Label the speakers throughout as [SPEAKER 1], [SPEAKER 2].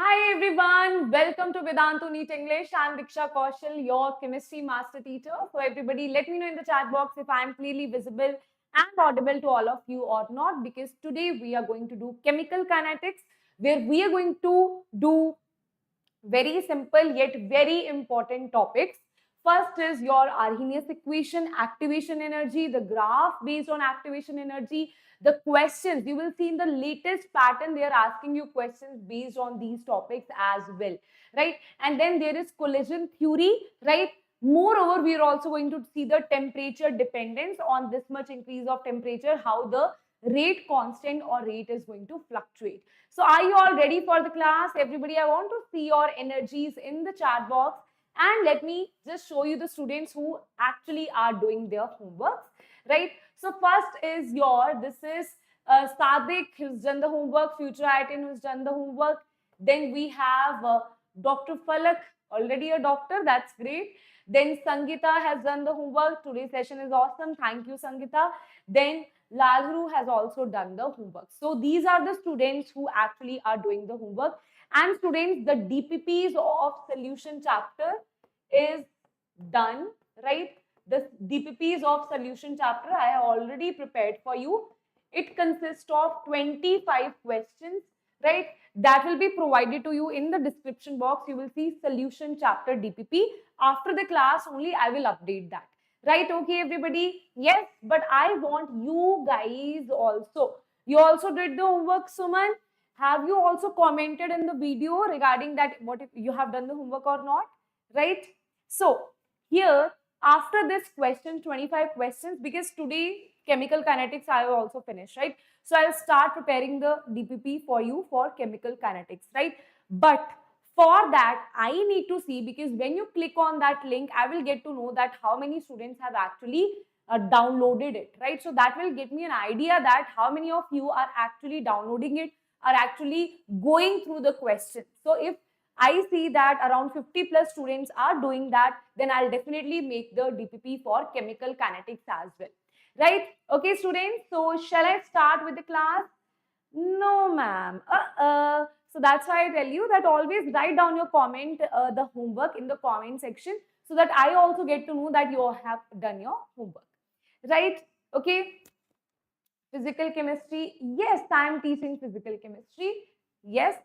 [SPEAKER 1] Hi everyone, welcome to Vedantu NEET English. I'm Diksha Kaushal, your chemistry master teacher. So everybody, let me know in the chat box if I'm clearly visible and audible to all of you or not, because today we are going to do chemical kinetics, where we are going to do very simple yet very important topics. First is your Arrhenius equation, activation energy, the graph based on activation energy, the questions. You will see in the latest pattern, they are asking you questions based on these topics as well, right? And then there is collision theory, right? Moreover, we are also going to see the temperature dependence on this much increase of temperature, how the rate constant or rate is going to fluctuate. So are you all ready for the class? Everybody, I want to see your energies in the chat box. And let me just show you the students who actually are doing their homework, right? So first is this is Sadik who's done the homework, Future Itin who's done the homework. Then we have Dr. Falak, already a doctor, that's great. Then Sangita has done the homework. Today's session is awesome. Thank you, Sangita. Then Lalru has also done the homework. So these are the students who actually are doing the homework. And students, the DPPs of solution chapter is done, right? The DPPs of solution chapter I have already prepared for you. It consists of 25 questions, right? That will be provided to you in the description box. You will see solution chapter DPP. After the class only, I will update that. Right? Okay, everybody? Yes, but I want you guys also. You also did the homework, Suman. Have you also commented in the video regarding that, what if you have done the homework or not? Right? So, here, after this question, 25 questions, because today chemical kinetics I have also finished, right? So I'll start preparing the DPP for you for chemical kinetics, right? But for that, I need to see, because when you click on that link, I will get to know that how many students have actually downloaded it, right? So that will give me an idea that how many of you are actually downloading it, are actually going through the question. So if I see that around 50 plus students are doing that, then I'll definitely make the DPP for chemical kinetics as well. Right? Okay, students. So shall I start with the class? No, ma'am. So that's why I tell you that always write down your comment, the homework in the comment section, so that I also get to know that you have done your homework. Right? Okay. Physical chemistry. Yes, I am teaching physical chemistry. Yes.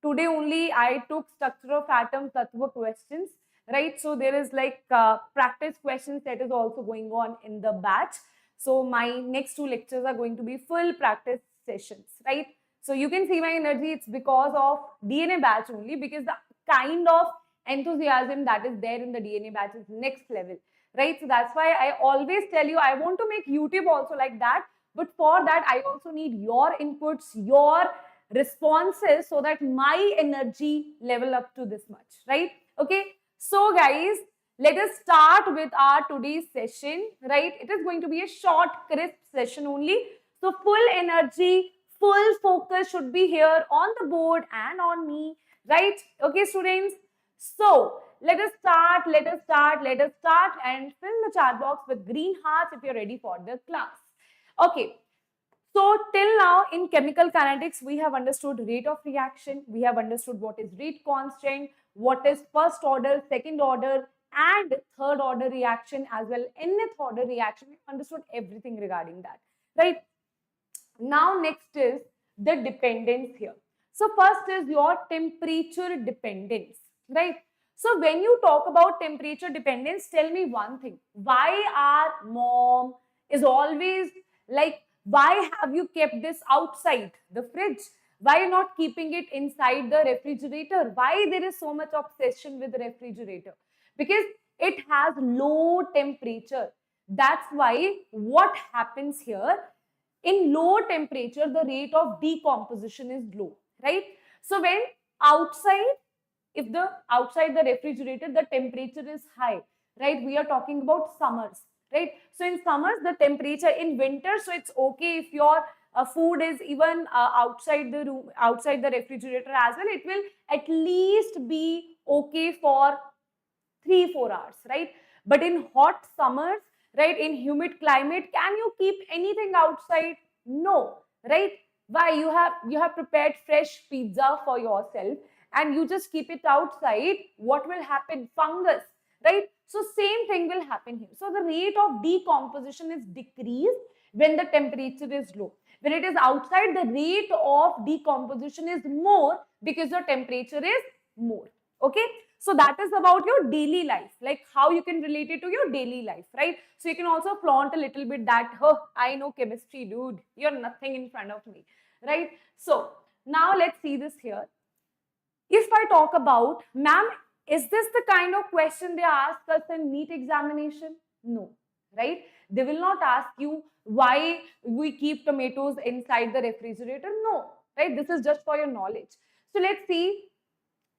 [SPEAKER 1] Today only I took structure of atom tattva questions. Right. So there is like practice questions that is also going on in the batch. So my next two lectures are going to be full practice sessions. Right. So you can see my energy. It's because of DNA batch only, because the kind of enthusiasm that is there in the DNA batch is next level. Right. So that's why I always tell you, I want to make YouTube also like that. But for that, I also need your inputs, your responses, so that my energy level up to this much, right? Okay. So guys, let us start with our today's session, right? It is going to be a short, crisp session only. So full energy, full focus should be here on the board and on me, right? Okay, students. So let us start and fill the chat box with green hearts if you're ready for the class. Okay, so till now in chemical kinetics, we have understood rate of reaction, we have understood what is rate constant, what is first order, second order, and third order reaction as well, nth order reaction. We understood everything regarding that, right? Now next is the dependence here. So first is your temperature dependence, right? So when you talk about temperature dependence, tell me one thing. Why our mom is always like, why have you kept this outside the fridge? Why not keeping it inside the refrigerator? Why there is so much obsession with the refrigerator? Because it has low temperature. That's why what happens here, in low temperature, the rate of decomposition is low, right? So when outside, if the outside the refrigerator, the temperature is high, right? We are talking about summers, right? So in summers, the temperature, in winter, so it's okay if your food is even outside the room, outside the refrigerator as well, it will at least be okay for 3-4 hours, right? But in hot summers, right, in humid climate, can you keep anything outside? No, right? Why? You have prepared fresh pizza for yourself, and you just keep it outside, what will happen? Fungus, right? So same thing will happen here. So the rate of decomposition is decreased when the temperature is low. When it is outside, the rate of decomposition is more because the temperature is more. Okay, so that is about your daily life, like how you can relate it to your daily life, right? So you can also flaunt a little bit that, oh, I know chemistry, dude, you're nothing in front of me, right? So now let's see this here. If I talk about, ma'am, is this the kind of question they ask us in NEET examination? No, right? They will not ask you why we keep tomatoes inside the refrigerator. No, right? This is just for your knowledge. So let's see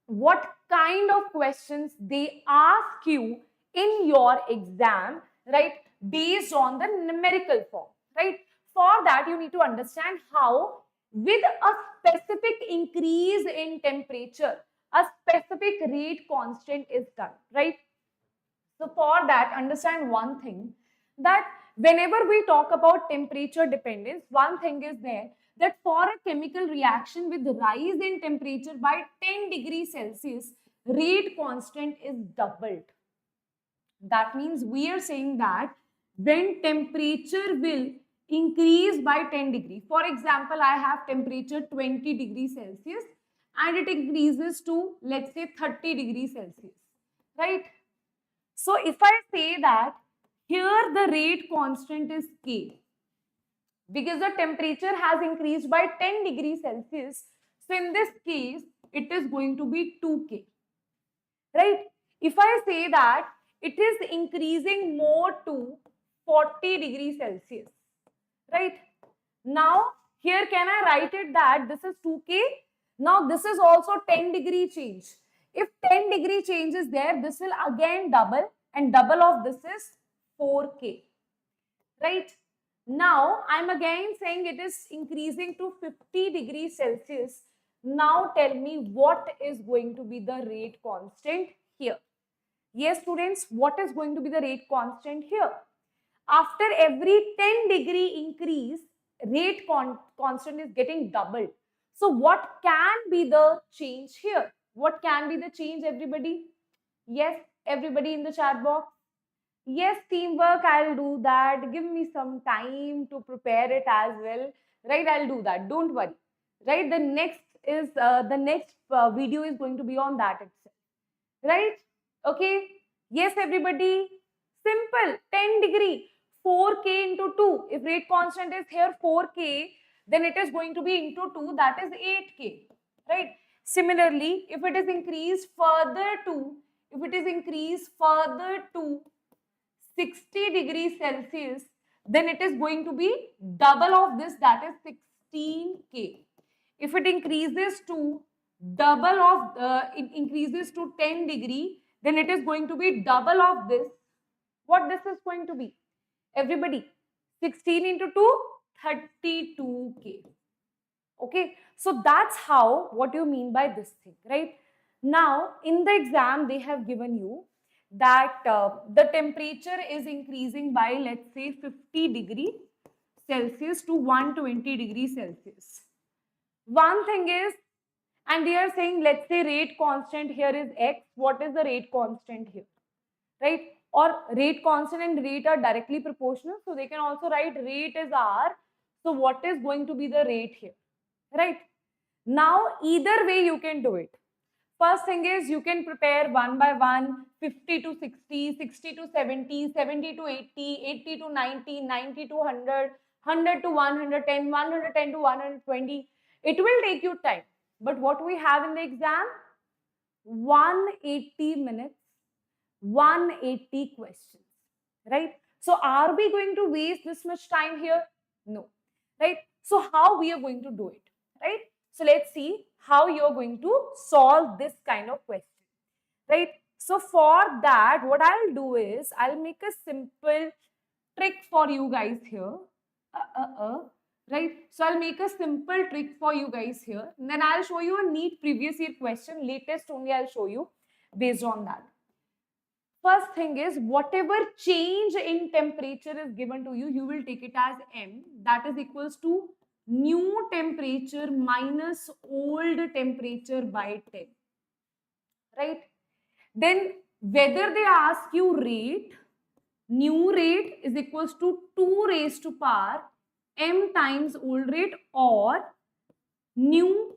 [SPEAKER 1] what kind of questions they ask you in your exam, right? Based on the numerical form, right? For that, you need to understand how with a specific increase in temperature, a specific rate constant is done, right? So for that, understand one thing, that whenever we talk about temperature dependence, one thing is there, that for a chemical reaction with rise in temperature by 10 degrees Celsius, rate constant is doubled. That means we are saying that when temperature will increase by 10 degree, for example, I have temperature 20 degrees Celsius and it increases to, let's say, 30 degrees Celsius, right? So if I say that here the rate constant is K, because the temperature has increased by 10 degrees Celsius, so in this case, it is going to be 2K, right? If I say that it is increasing more to 40 degrees Celsius, right? Now, here can I write it that this is 2K? Now, this is also 10 degree change. If 10 degree change is there, this will again double, and double of this is 4K, right? Now, I'm again saying it is increasing to 50 degrees Celsius. Now, tell me what is going to be the rate constant here. Yes, students, what is going to be the rate constant here? After every 10 degree increase, rate constant is getting doubled. So what can be the change here? What can be the change, everybody? Yes, everybody in the chat box. Yes, teamwork, I'll do that. Give me some time to prepare it as well. Right, I'll do that. Don't worry. Right, the next video is going to be on that itself. Right? Okay. Yes, everybody. Simple. 10 degree. 4K into 2. If rate constant is here 4K, then it is going to be into 2. That is 8K. Right? Similarly, if it is increased further to 60 degrees Celsius, then it is going to be double of this, that is 16K. If it increases to it increases to 10 degree, then it is going to be double of this. What this is going to be? Everybody, 16 into 2, 32K. Okay, so that's how, what you mean by this thing, right? Now, in the exam, they have given you that the temperature is increasing by, let's say, 50 degree Celsius to 120 degrees Celsius. One thing is, and they are saying, let's say rate constant here is X. What is the rate constant here? Right? Or rate constant and rate are directly proportional. So they can also write rate is R. So what is going to be the rate here? Right? Now, either way you can do it. First thing is, you can prepare one by one, 50 to 60, 60 to 70, 70 to 80, 80 to 90, 90 to 100, 100 to 110, 110 to 120. It will take you time. But what we have in the exam? 180 minutes, 180 questions, right? So are we going to waste this much time here? No, right? So how we are going to do it, right? So let's see how you're going to solve this kind of question, right? So for that, what I'll do is, I'll make a simple trick for you guys here. Right? So I'll make a simple trick for you guys here. And then I'll show you a NEET previous year question. Latest only I'll show you based on that. First thing is, whatever change in temperature is given to you, you will take it as M. That is equals to new temperature minus old temperature by 10. right? Then whether they ask you rate, new rate is equals to 2 raised to power m times old rate, or new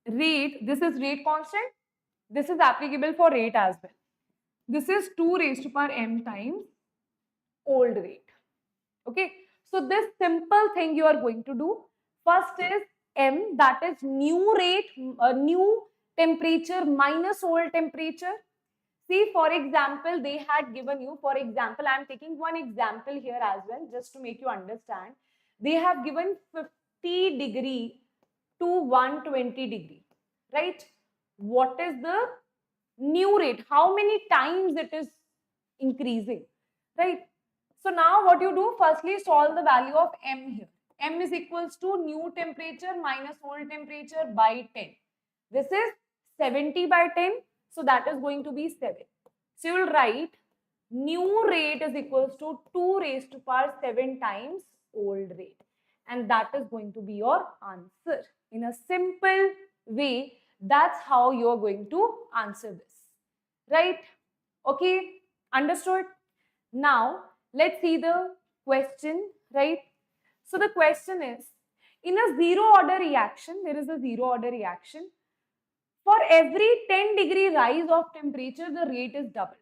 [SPEAKER 1] rate, this is rate constant, this is applicable for rate as well. This is 2 raised to power m times old rate. Okay, so this simple thing you are going to do. First is m, that is new rate, new temperature minus old temperature. See, for example, they had given you, for example, I am taking one example here as well, just to make you understand. They have given 50 degree to 120 degree, right? What is the new rate? How many times it is increasing, right? So now what you do, firstly solve the value of m here. M is equals to new temperature minus old temperature by 10. This is 70 by 10. So that is going to be 7. So you will write new rate is equals to 2 raised to power 7 times old rate. And that is going to be your answer. In a simple way, that's how you are going to answer this. Right? Okay? Understood? Now, let's see the question, right? So the question is, in a zero order reaction, there is a zero order reaction. For every 10 degree rise of temperature, the rate is doubled,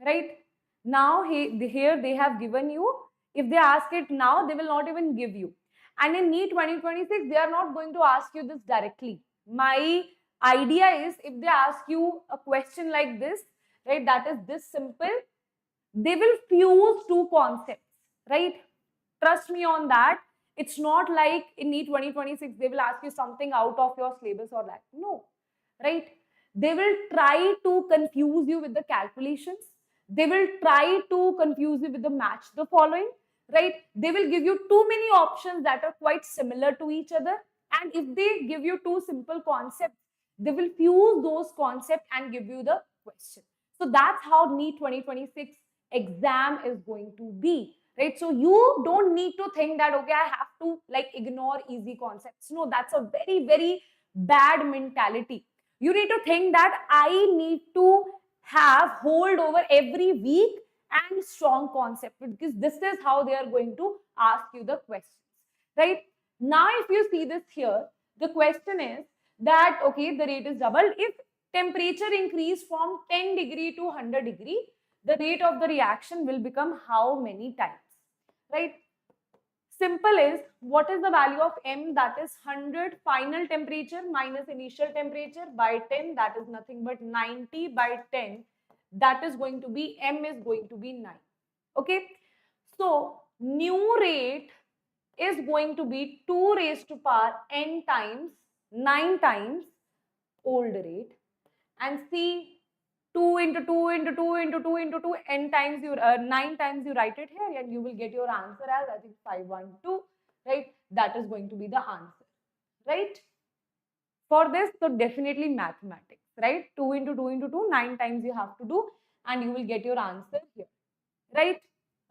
[SPEAKER 1] right? Now, here they have given you, if they ask it now, they will not even give you. And in NEET 2026, they are not going to ask you this directly. My idea is, if they ask you a question like this, right, that is this simple, they will fuse two concepts, right? Trust me on that. It's not like in NEET 2026, they will ask you something out of your syllabus or that. No, right? They will try to confuse you with the calculations. They will try to confuse you with the match the following, right? They will give you too many options that are quite similar to each other. And if they give you two simple concepts, they will fuse those concepts and give you the question. So that's how NEET 2026 exam is going to be, right? So you don't need to think that, okay, I have to like ignore easy concepts. No, that's a very, very bad mentality. You need to think that I need to have hold over every weak and strong concept, because this is how they are going to ask you the questions, right? Now, if you see this here, the question is that, okay, the rate is doubled. If temperature increase from 10 degree to 100 degree, the rate of the reaction will become how many times, right? Simple is, what is the value of m, that is 100 final temperature minus initial temperature by 10, that is nothing but 90 by 10, that is going to be, m is going to be 9. Okay, so new rate is going to be 2 raised to power n times 9 times old rate, and see 2 into 2 into 2 into 2 into 2, n times you 9 times you write it here, and you will get your answer as, I think, 512, right? That is going to be the answer, right? For this, so definitely mathematics, right? 2 into 2 into 2, 9 times you have to do, and you will get your answer here, right?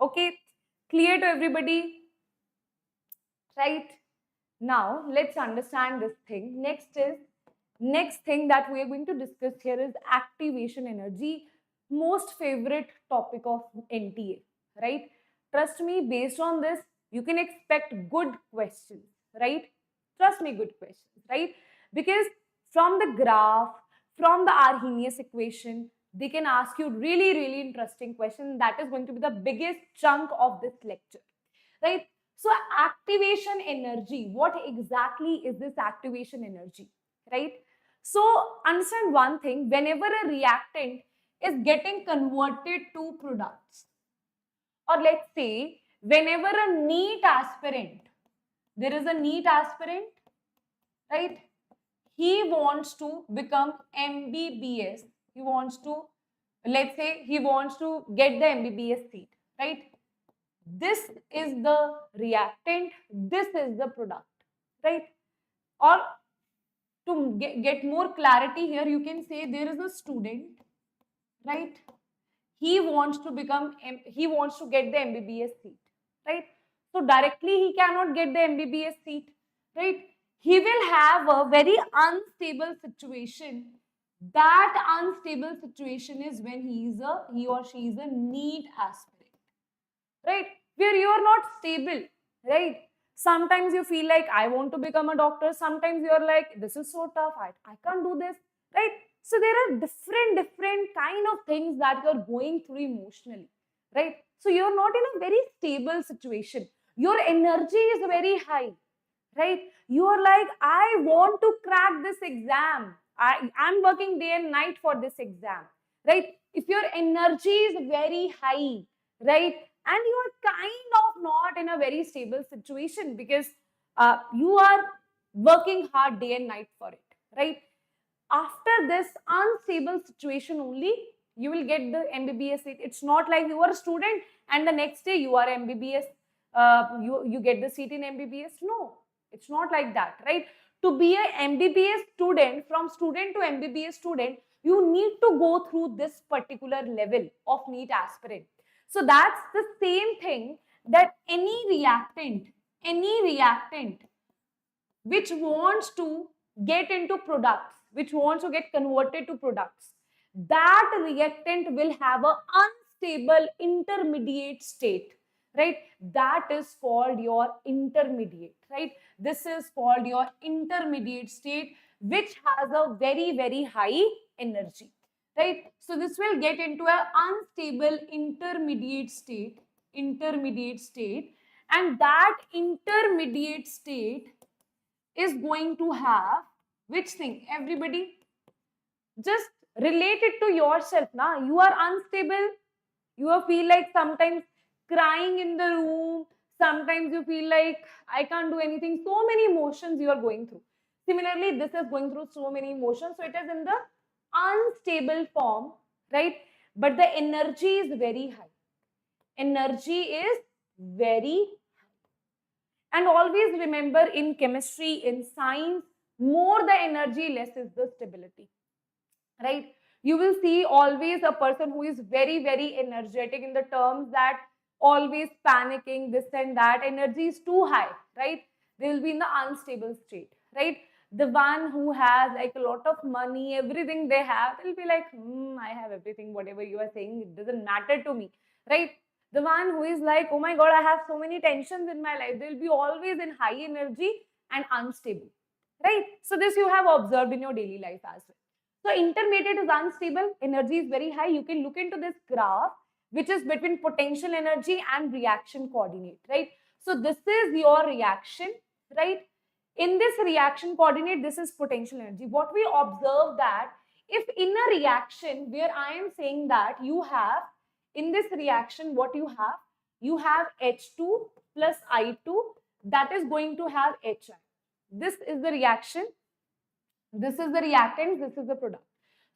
[SPEAKER 1] Okay, clear to everybody, right? Now, let's understand this thing. Next thing that we are going to discuss here is activation energy, most favorite topic of NTA, right? Trust me, based on this, you can expect good questions, right? Trust me, good questions, right? Because from the graph, from the Arrhenius equation, they can ask you really, really interesting questions. That is going to be the biggest chunk of this lecture, right? So activation energy, what exactly is this activation energy, right? So understand one thing, whenever a reactant is getting converted to products, or let's say whenever a NEET aspirant, there is a NEET aspirant, right? He wants to become MBBS. He wants to, let's say he wants to get the MBBS seat, right? This is the reactant, this is the product, right? Or to get more clarity here, you can say there is a student, right? He wants to become, he wants to get the MBBS seat, right? So directly he cannot get the MBBS seat, right? He will have a very unstable situation That unstable situation is when he or she is a NEET aspirant, right? Where you are not stable, right? Sometimes you feel like I want to become a doctor. Sometimes you're like, this is so tough. I can't do this, right? So there are different kind of things that you're going through emotionally, right? So you're not in a very stable situation. Your energy is very high, right? You are like, I want to crack this exam. I'm working day and night for this exam, right? If your energy is very high, right? And you are kind of not in a very stable situation because you are working hard day and night for it, right? After this unstable situation only, you will get the MBBS seat. It's not like you are a student and the next day you are MBBS, you get the seat in MBBS. No, it's not like that, right? To be a MBBS student, from student to MBBS student, you need to go through this particular level of NEET aspirant. So that's the same thing that any reactant which wants to get into products, which wants to get converted to products, that reactant will have an unstable intermediate state, right? That is called your intermediate, right? This is called your intermediate state, which has a very high energy, right? So this will get into an unstable intermediate state, and that intermediate state is going to have which thing? Everybody just relate it to yourself. Now you are unstable, you feel like sometimes crying in the room, sometimes you feel like I can't do anything. So many emotions you are going through. Similarly, this is going through so many emotions. So it is in the unstable form, right? But the energy is very high. Energy is very. And always remember, in chemistry, in science, more the energy, less is the stability, right? You will see always a person who is very energetic, in the terms that always panicking, this and that, energy is too high, right? They will be in the unstable state, right? The one who has like a lot of money, everything they have, they'll be like, I have everything, whatever you are saying, it doesn't matter to me, right? The one who is like, oh my God, I have so many tensions in my life, they'll be always in high energy and unstable, right? So this you have observed in your daily life as well. So intermediate is unstable, energy is very high. You can look into this graph, which is between potential energy and reaction coordinate, right? So this is your reaction, right? In this reaction coordinate, this is potential energy. What we observe that if in a reaction where I am saying that you have, in this reaction, what you have H2 plus I2, that is going to have HI. This is the reaction. This is the reactants, this is the product.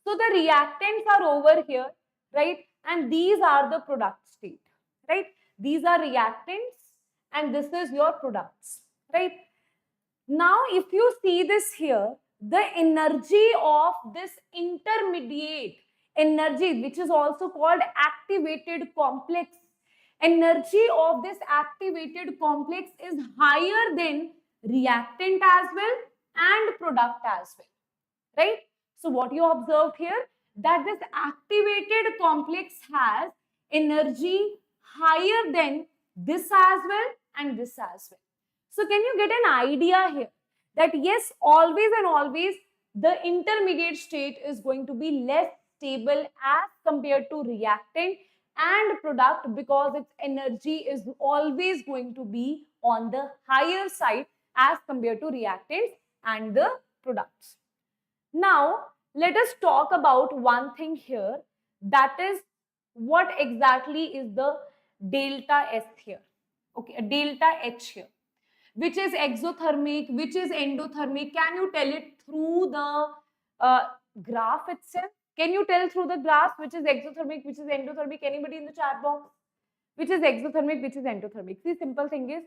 [SPEAKER 1] So the reactants are over here, right? And these are the product state, right? These are reactants and this is your products, right? Now, if you see this here, the energy of this intermediate energy, which is also called activated complex, energy of this activated complex is higher than reactant as well and product as well, right? So what you observed here, that this activated complex has energy higher than this as well and this as well. So can you get an idea here that yes, always and always the intermediate state is going to be less stable as compared to reactant and product, because its energy is always going to be on the higher side as compared to reactants and the products. Now, let us talk about one thing here, that is what exactly is the delta S here. Okay, a delta H here. Which is exothermic, which is endothermic. Can you tell it through the graph itself? Can you tell through the graph which is exothermic, which is endothermic? Anybody in the chat box? Which is exothermic, which is endothermic? See, simple thing is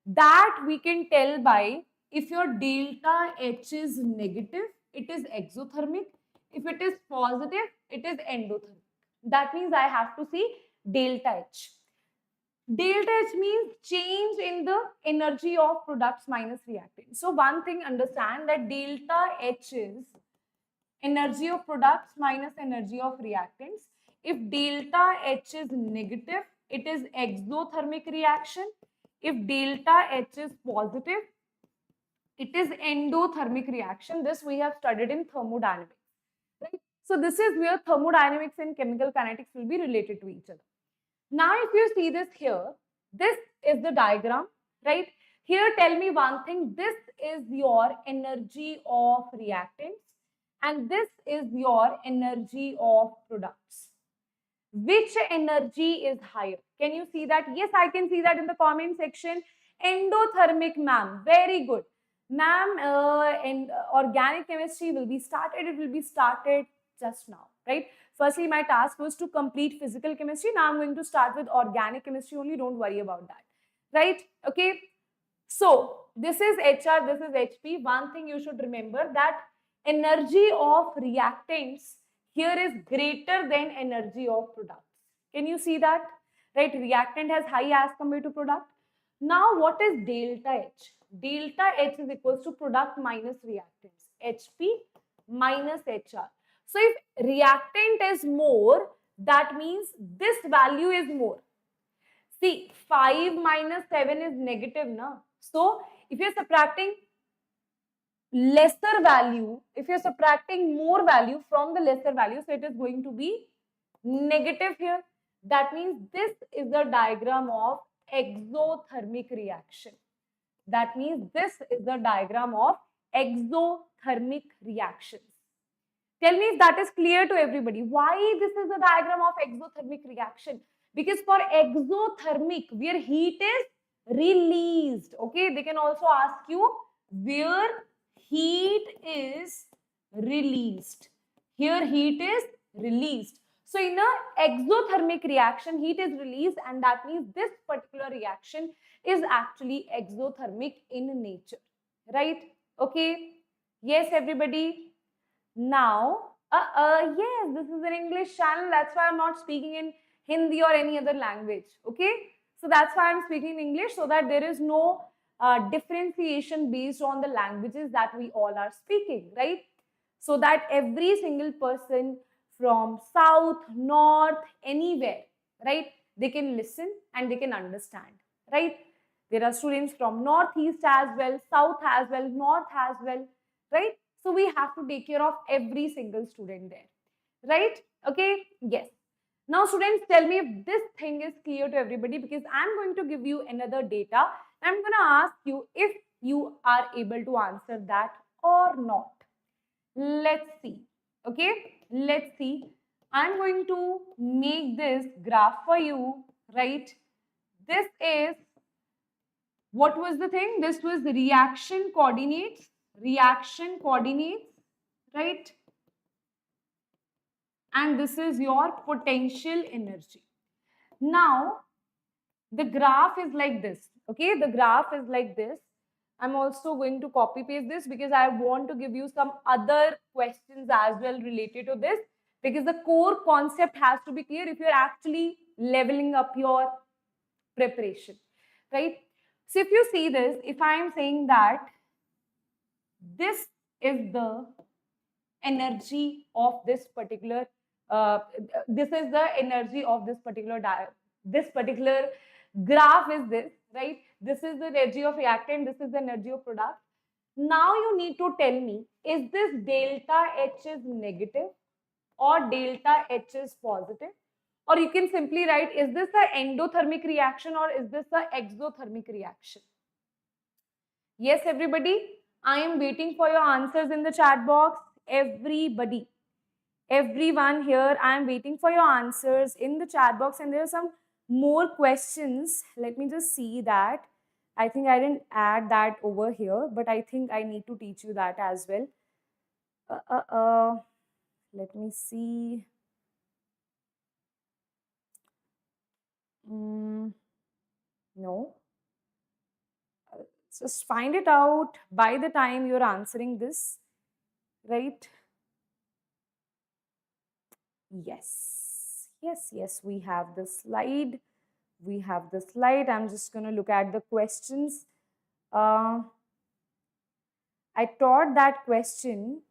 [SPEAKER 1] that we can tell by, if your delta H is negative, it is exothermic. If it is positive, it is endothermic. That means I have to see delta H. Delta H means change in the energy of products minus reactants. So one thing, understand that delta H is energy of products minus energy of reactants. If delta H is negative, it is exothermic reaction. If delta H is positive, it is endothermic reaction. This we have studied in thermodynamics. Right? So this is where thermodynamics and chemical kinetics will be related to each other. Now, if you see this here, this is the diagram, right? Here, tell me one thing. This is your energy of reactants and this is your energy of products. Which energy is higher? Can you see that? Yes, I can see that in the comment section. Endothermic, ma'am. Very good. Ma'am, and organic chemistry will be started. It will be started just now, right? Firstly, my task was to complete physical chemistry. Now I'm going to start with organic chemistry only. Don't worry about that, right? Okay. So this is HR, this is HP. One thing you should remember that energy of reactants here is greater than energy of products. Can you see that? Right, reactant has high as compared to product. Now what is delta H? Delta H is equals to product minus reactants. HP minus HR. So if reactant is more, that means this value is more. See, 5 minus 7 is negative, na? So if you're subtracting lesser value, if you're subtracting more value from the lesser value, so it is going to be negative here. That means this is the diagram of exothermic reaction. That means this is the diagram of exothermic reactions. Tell me if that is clear to everybody. Why this is the diagram of exothermic reaction? Because for exothermic, where heat is released, okay, they can also ask you where heat is released. Here heat is released. So in a exothermic reaction, heat is released and that means this particular reaction is actually exothermic in nature, right? Okay. Yes, everybody. Now, yes, this is an English channel. That's why I'm not speaking in Hindi or any other language. Okay. So that's why I'm speaking in English so that there is no differentiation based on the languages that we all are speaking, right? So that every single person from south, north, anywhere, right, they can listen and they can understand, right? There are students from northeast as well, south as well, north as well, right? So we have to take care of every single student there, right? Okay, yes. Now students, tell me if this thing is clear to everybody because I'm going to give you another data. I'm going to ask you if you are able to answer that or not. Let's see. Okay, let's see. I'm going to make this graph for you, right? This is, what was the thing? This was the reaction coordinates, right? And this is your potential energy. Now, the graph is like this, okay? The graph is like this. I'm also going to copy paste this because I want to give you some other questions as well related to this because the core concept has to be clear if you're actually leveling up your preparation, right? So if you see this, if I am saying that this is the energy of this particular, this is the energy of this particular graph is this, right? This is the energy of reactant, this is the energy of product. Now you need to tell me, is this delta H is negative or delta H is positive? Or you can simply write, is this an endothermic reaction or is this an exothermic reaction? Yes, everybody, I am waiting for your answers in the chat box. Everybody, everyone here, I am waiting for your answers in the chat box. And there are some more questions. Let me just see that. I think I didn't add that over here, but I think I need to teach you that as well. Let me see. No. Just find it out by the time you're answering this, right? Yes, yes, yes, we have the slide. We have the slide. I'm just going to look at the questions. I taught that question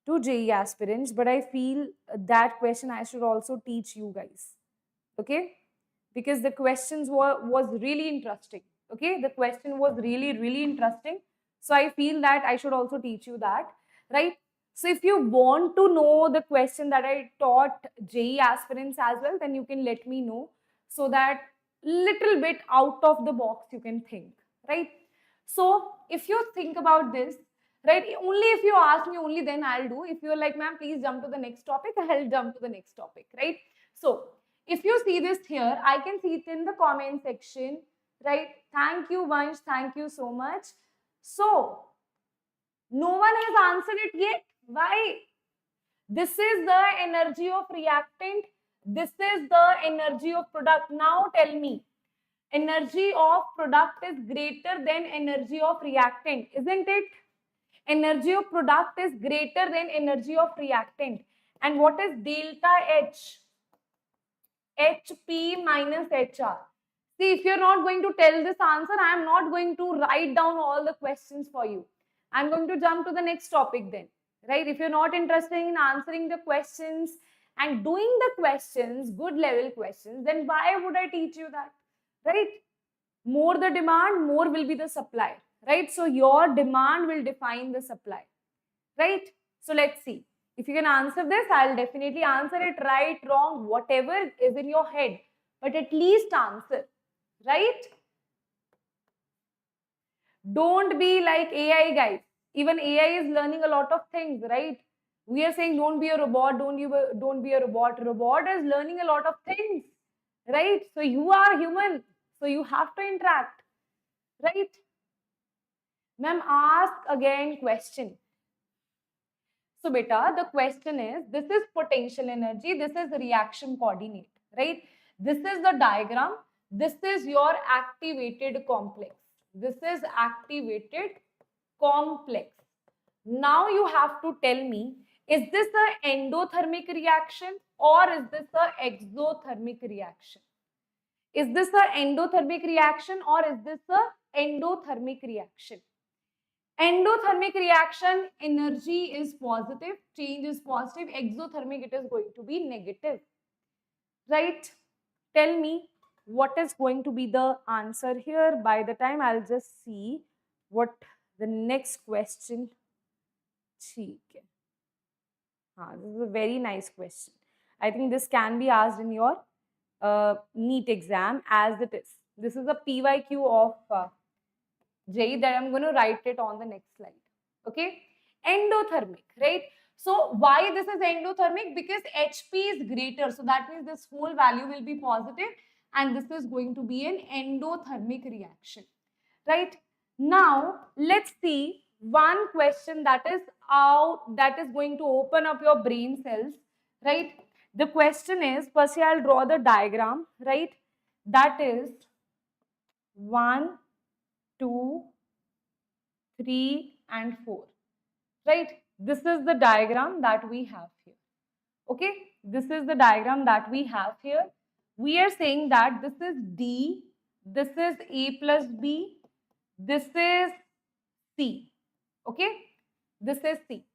[SPEAKER 1] to JEE aspirants, but I feel that question I should also teach you guys. Okay, because the questions was really interesting. Okay, the question was really interesting, so I feel that I should also teach you that, right? So if you want to know the question that I taught JEE aspirants as well, then you can let me know, so that little bit out of the box you can think, right? So if you think about this, right, only if you ask me, only then I'll do. If you're like, ma'am, please jump to the next topic, I'll jump to the next topic, right? So if you see this here, I can see it in the comment section, right? Thank you, Vansh. Thank you so much. So, no one has answered it yet. Why? This is the energy of reactant. This is the energy of product. Now tell me, energy of product is greater than energy of reactant, isn't it? Energy of product is greater than energy of reactant. And what is delta H? HP minus HR. See, if you're not going to tell this answer, I am not going to write down all the questions for you. I'm going to jump to the next topic then, right? If you're not interested in answering the questions and doing the questions, good level questions, then why would I teach you that, right? More the demand, more will be the supply, right? So your demand will define the supply, right? So let's see. If you can answer this, I'll definitely answer it right, wrong, whatever is in your head, but at least answer, right? Don't be like AI, guys. Even AI is learning a lot of things, right? We are saying don't be a robot, don't be a robot. Robot is learning a lot of things, right? So you are human, so you have to interact, right? Ma'am, ask again question. So beta, the question is, this is potential energy, this is reaction coordinate, right? This is the diagram, this is your activated complex. This is activated complex. Now you have to tell me, is this an endothermic reaction or is this an exothermic reaction? Is this an endothermic reaction or is this an endothermic reaction? Endothermic reaction, energy is positive, change is positive. Exothermic, it is going to be negative, right? Tell me what is going to be the answer here. By the time I'll just see what the next question. This is a very nice question. I think this can be asked in your NEET exam as it is. This is a PYQ of JEE that I'm going to write it on the next slide. Okay, endothermic, right? So why this is endothermic? Because HP is greater, so that means this whole value will be positive, and this is going to be an endothermic reaction, right? Now let's see one question that is going to open up your brain cells, right? The question is, first I'll draw the diagram, right? That is 1, 2, 3 and 4, right? This is the diagram that we have here. Okay, this is the diagram that we have here. We are saying that this is D, this is A plus B, this is C. Okay, this is C.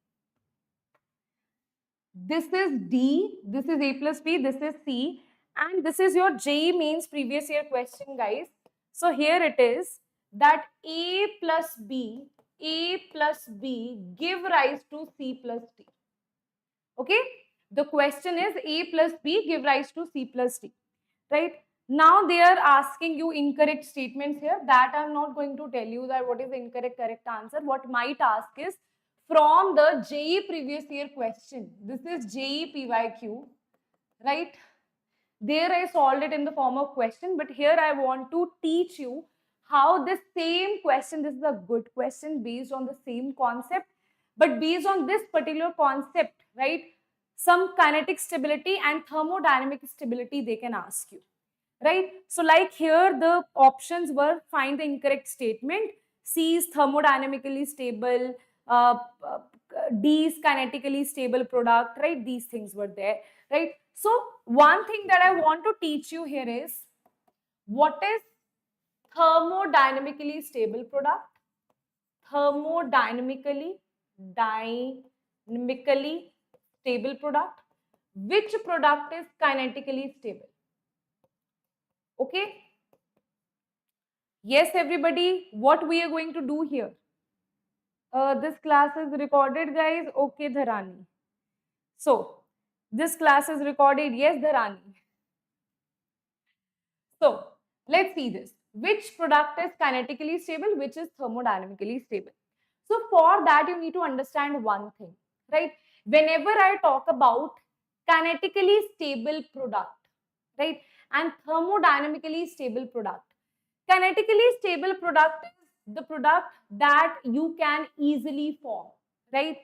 [SPEAKER 1] This is D, this is A plus B, this is C, and this is your JEE mains previous year question, guys. So here it is that A plus B give rise to C plus D. Okay, the question is A plus B give rise to C plus D, right? Now they are asking you incorrect statements here. That I'm not going to tell you that what is the incorrect correct answer. What might ask is from the JEE previous year question. This is JEE PYQ, right? There I solved it in the form of question, but here I want to teach you how this same question, this is a good question based on the same concept, but based on this particular concept, right? Some kinetic stability and thermodynamic stability they can ask you, right? So like here the options were find the incorrect statement, C is thermodynamically stable, D is kinetically stable product, right? These things were there, right? So one thing that I want to teach you here is what is thermodynamically stable product? Thermodynamically thermodynamically stable product? Which product is kinetically stable? Okay. Yes, everybody, what we are going to do here? This class is recorded, guys. Okay, Dharani. So, this class is recorded. Yes, Dharani. So, let's see this. Which product is kinetically stable? Which is thermodynamically stable? So, for that, you need to understand one thing, right? Whenever I talk about kinetically stable product, right, and thermodynamically stable product, kinetically stable product is the product that you can easily form, right?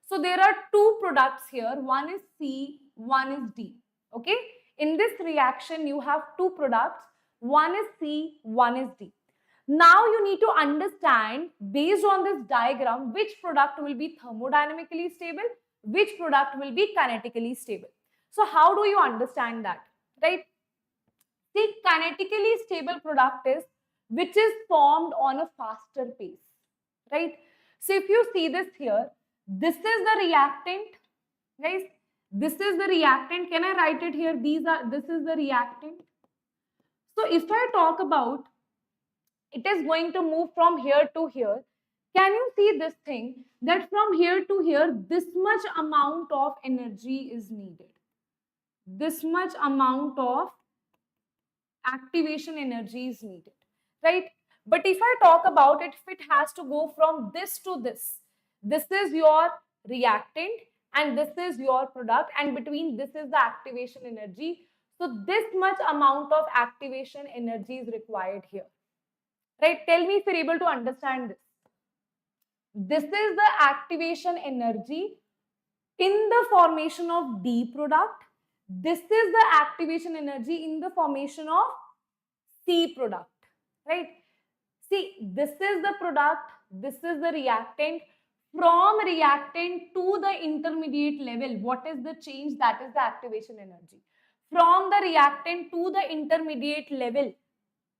[SPEAKER 1] So there are two products here. One is C, one is D. Okay. In this reaction, you have two products. One is C, one is D. Now you need to understand, based on this diagram, which product will be thermodynamically stable, which product will be kinetically stable. So how do you understand that, right? The kinetically stable product is which is formed on a faster pace, right? So if you see this here, this is the reactant, guys. This is the reactant. Can I write it here? This is the reactant. So if I talk about, it is going to move from here to here. Can you see this thing? That from here to here, this much amount of energy is needed. This much amount of activation energy is needed, right? But if I talk about it, if it has to go from this to this is your reactant and this is your product, and between this is the activation energy. So this much amount of activation energy is required here, right? Tell me if you're able to understand this. This is the activation energy in the formation of D product. This is the activation energy in the formation of C product, right? See, this is the product, this is the reactant. From reactant to the intermediate level, what is the change? That is the activation energy. From the reactant to the intermediate level,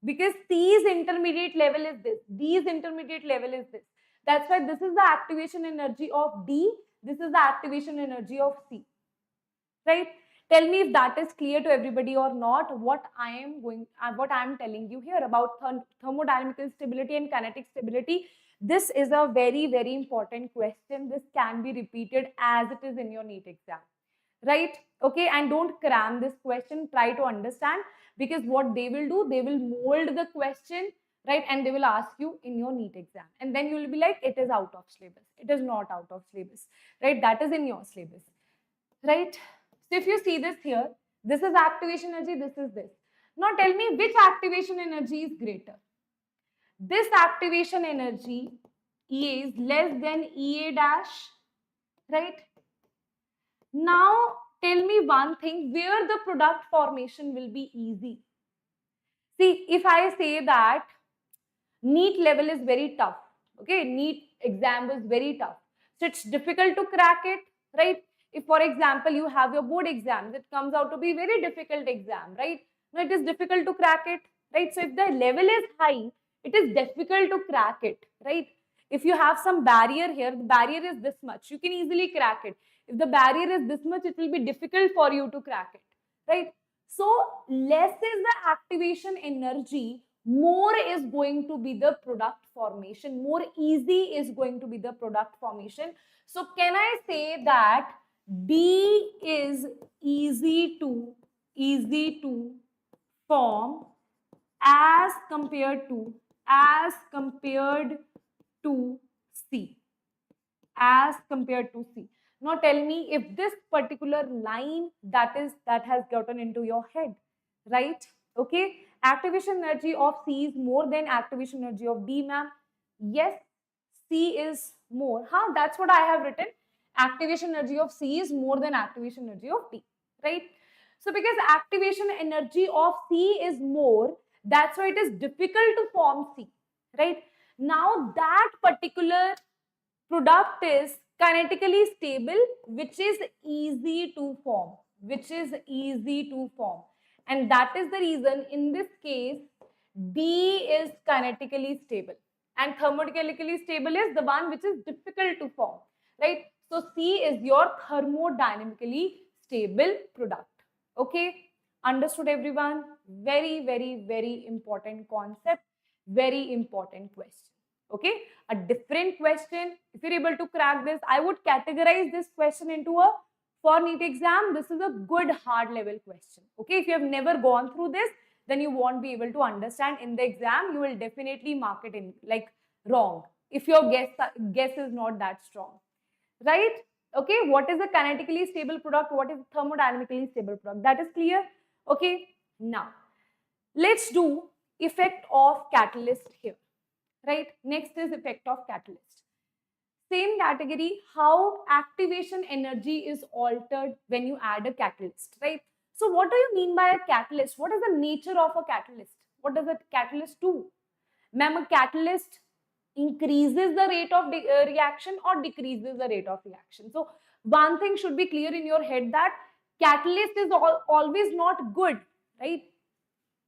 [SPEAKER 1] because C's intermediate level is this, D's intermediate level is this. That's why this is the activation energy of D, this is the activation energy of C, right? Tell me if that is clear to everybody or not, what I am telling you here about thermodynamical stability and kinetic stability. This is a very, very important question. This can be repeated as it is in your NEET exam, right? Okay, and don't cram this question, try to understand, because what they will do, they will mold the question, right, and they will ask you in your NEET exam, and then you will be like, it is out of syllabus. It is not out of syllabus, right? That is in your syllabus, right? So if you see this here, this is activation energy, this is this. Now tell me which activation energy is greater. This activation energy, EA, is less than EA dash, right? Now tell me one thing, where the product formation will be easy. See, if I say that NEET level is very tough, okay, NEET exam is very tough, so it's difficult to crack it, right? If, for example, you have your board exams, it comes out to be very difficult exam, right? Now it is difficult to crack it, right? So if the level is high, it is difficult to crack it, right? If you have some barrier here, the barrier is this much, you can easily crack it. If the barrier is this much, it will be difficult for you to crack it, right? So less is the activation energy, more is going to be the product formation, more easy is going to be the product formation. So can I say that B is easy to form as compared to C, as compared to C. Now tell me if this particular line that has gotten into your head, right? Okay, activation energy of C is more than activation energy of D, ma'am. Yes, C is more. Huh? That's what I have written. Activation energy of C is more than activation energy of D, right? So because activation energy of C is more, that's why it is difficult to form C, right? Now that particular product is kinetically stable, which is easy to form, and that is the reason in this case D is kinetically stable and thermodynamically stable is the one which is difficult to form, right? So C is your thermodynamically stable product. Okay, understood everyone? Very, very, very important concept, very important question. Okay, a different question. If you're able to crack this, I would categorize this question into a, for NEET exam, this is a good hard level question. Okay, if you have never gone through this, then you won't be able to understand in the exam. You will definitely mark it in like wrong if your guess is not that strong, right? Okay, what is a kinetically stable product? What is thermodynamically stable product? That is clear. Okay, now let's do effect of catalyst here, right? Next is effect of catalyst. Same category, how activation energy is altered when you add a catalyst, right? So what do you mean by a catalyst? What is the nature of a catalyst? What does a catalyst do? Ma'am, a catalyst increases the rate of reaction or decreases the rate of reaction. So one thing should be clear in your head, that catalyst is always not good, right?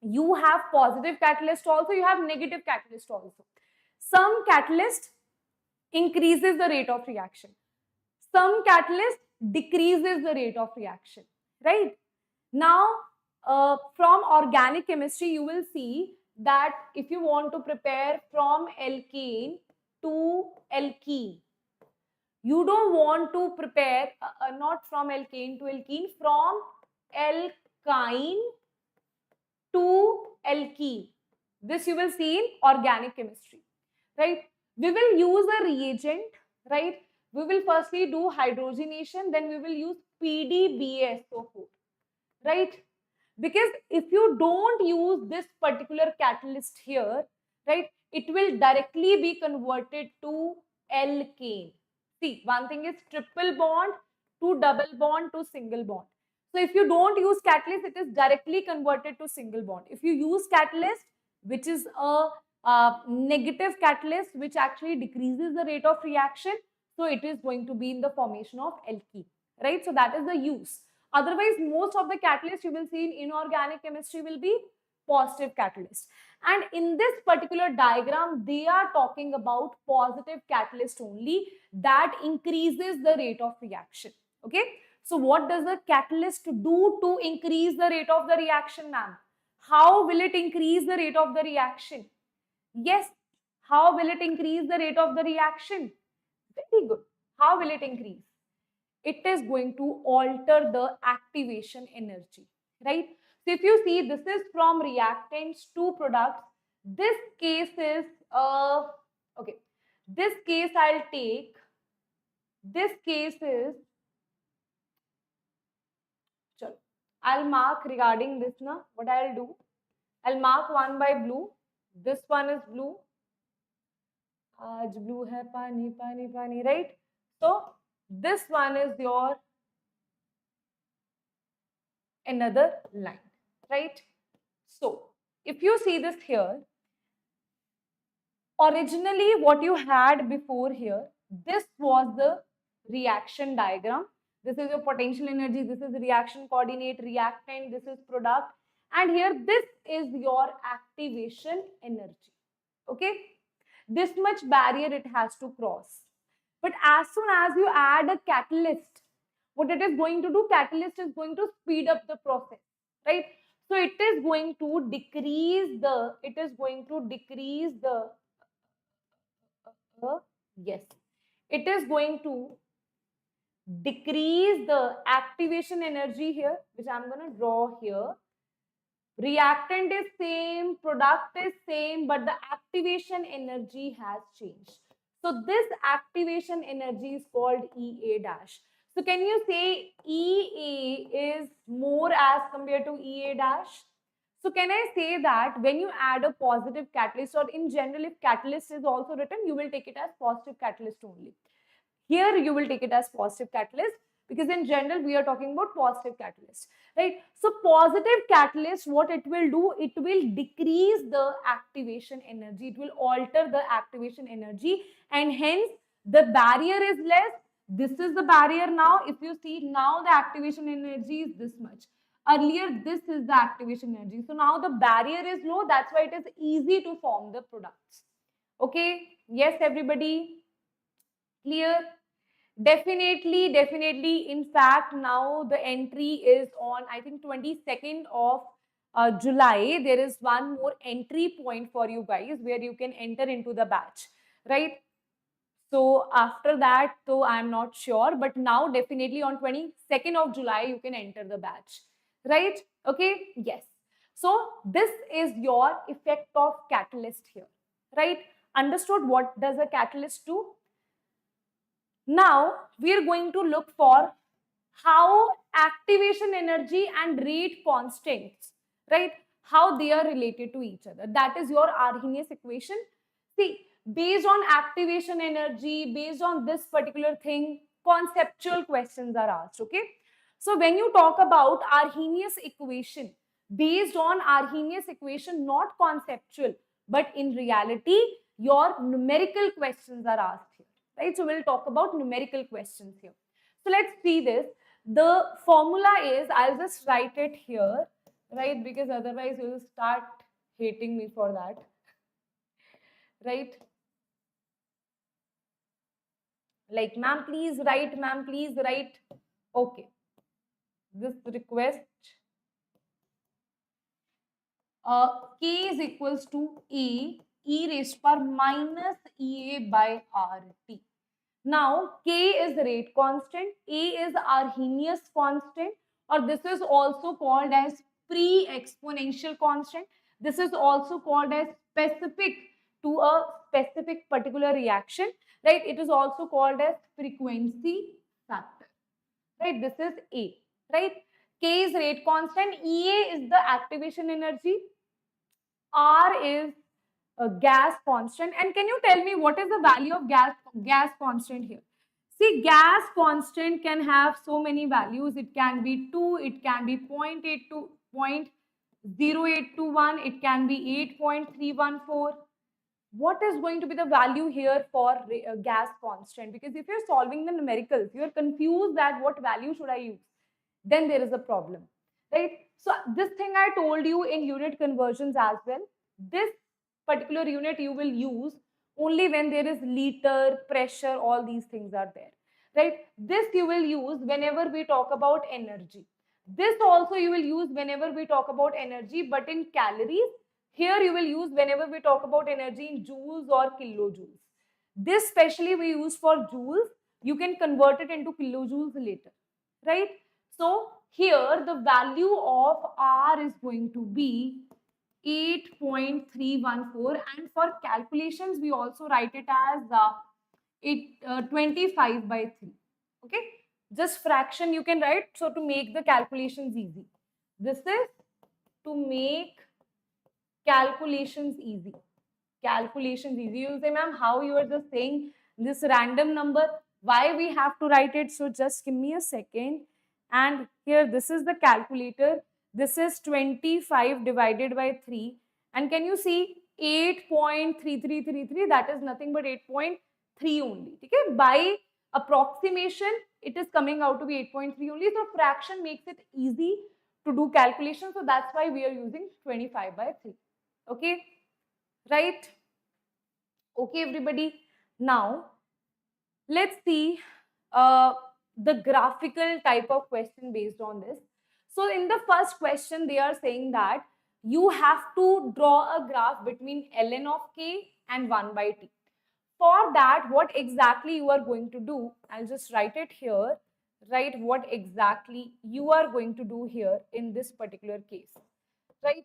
[SPEAKER 1] You have positive catalyst also, you have negative catalyst also. Some catalyst increases the rate of reaction. Some catalyst decreases the rate of reaction, right? Now, from organic chemistry, you will see that if you want to prepare from alkane to alkene, you don't want to prepare, not from alkane to alkene, from alkyne to alkene. This you will see in organic chemistry, right? We will use a reagent, right? We will firstly do hydrogenation, then we will use PDBSO4, right? Because if you don't use this particular catalyst here, right, it will directly be converted to alkane. See, one thing is triple bond to double bond to single bond. So if you don't use catalyst, it is directly converted to single bond. If you use catalyst, which is a negative catalyst, which actually decreases the rate of reaction, so it is going to be in the formation of alkene, right? So that is the use. Otherwise, most of the catalysts you will see in inorganic chemistry will be positive catalyst. And in this particular diagram, they are talking about positive catalyst only, that increases the rate of reaction. Okay. So what does the catalyst do to increase the rate of the reaction, ma'am? How will it increase the rate of the reaction? Yes. How will it increase the rate of the reaction? Very good. How will it increase? It is going to alter the activation energy, right? So if you see, this is from reactants to products. This case is, okay, this case I'll take, this case is, I'll mark regarding this now. What I'll do, I'll mark one by blue. This one is blue. Aaj blue hai, pani, pani, pani, right? So this one is your another line, right? So if you see this here, originally what you had before here, this was the reaction diagram. This is your potential energy, this is reaction coordinate, reactant, this is product, and here this is your activation energy. Okay, this much barrier it has to cross. But as soon as you add a catalyst, what it is going to do, catalyst is going to speed up the process, right? So it is going to decrease the, yes, it is going to decrease the activation energy here, which I'm going to draw here. Reactant is same, product is same, but the activation energy has changed. So this activation energy is called EA dash. So can you say EA is more as compared to EA dash? So can I say that when you add a positive catalyst, or in general if catalyst is also written, you will take it as positive catalyst only. Here you will take it as positive catalyst, because in general we are talking about positive catalyst, right? So positive catalyst, what it will do, it will decrease the activation energy, it will alter the activation energy, and hence the barrier is less. This is the barrier now. If you see, now the activation energy is this much. Earlier this is the activation energy. So now the barrier is low, that's why it is easy to form the products. Okay, yes everybody, clear? Definitely. In fact, now the entry is on, I think, 22nd of July. There is one more entry point for you guys where you can enter into the batch, right? So after that, though, I'm not sure, but now definitely on 22nd of July, you can enter the batch, right? Okay, yes. So this is your effect of catalyst here, right? Understood what does a catalyst do? Now we are going to look for how activation energy and rate constants, right? How they are related to each other. That is your Arrhenius equation. See, based on activation energy, based on this particular thing, conceptual questions are asked, okay? So when you talk about Arrhenius equation, based on Arrhenius equation, not conceptual, but in reality, your numerical questions are asked here, right? So we'll talk about numerical questions here. So let's see this. The formula is, I'll just write it here, right? Because otherwise you'll start hating me for that, right? Like, ma'am, please write, ma'am, please write. Okay. This request, K is equals to E raised power minus EA by RT. Now, K is rate constant, A is Arrhenius constant, or this is also called as pre-exponential constant. This is also called as specific to a specific particular reaction, right? It is also called as frequency factor, right? This is A, right? K is rate constant, EA is the activation energy, R is a gas constant. And can you tell me what is the value of gas constant here? See, gas constant can have so many values. It can be 2, it can be 0.8 to 0.0821, it can be 8.314. What is going to be the value here for gas constant? Because if you're solving the numericals, you're confused that what value should I use, then there is a problem, right? So this thing I told you in unit conversions as well. This particular unit you will use only when there is liter, pressure, all these things are there, right? This you will use whenever we talk about energy. This also you will use whenever we talk about energy, but in calories. Here you will use whenever we talk about energy in joules or kilojoules. This specially we use for joules. You can convert it into kilojoules later, right? So here the value of R is going to be 8.314, and for calculations we also write it as 25 by 3. Okay, just fraction you can write, so to make the calculations easy. This is to make calculations easy. Calculations easy. You'll say, ma'am, how you are just saying this random number? Why we have to write it? So just give me a second. And here, this is the calculator. This is 25 divided by 3. And can you see 8.3333? That is nothing but 8.3 only. Okay? By approximation, it is coming out to be 8.3 only. So fraction makes it easy to do calculation. So that's why we are using 25 by 3. Okay? Right? Okay, everybody. Now, let's see the graphical type of question based on this. So in the first question, they are saying that you have to draw a graph between ln of k and 1 by t. For that, what exactly you are going to do, I'll just write it here, right? What exactly you are going to do here in this particular case, right?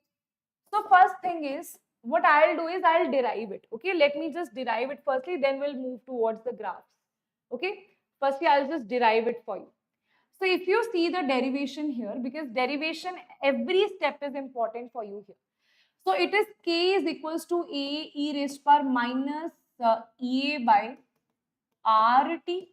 [SPEAKER 1] So first thing is, what I'll do is I'll derive it. Okay, let me just derive it firstly, then we'll move towards the graphs. Okay, firstly I'll just derive it for you. So if you see the derivation here, because derivation, every step is important for you here. So it is k is equals to a e raised power minus ea by rt.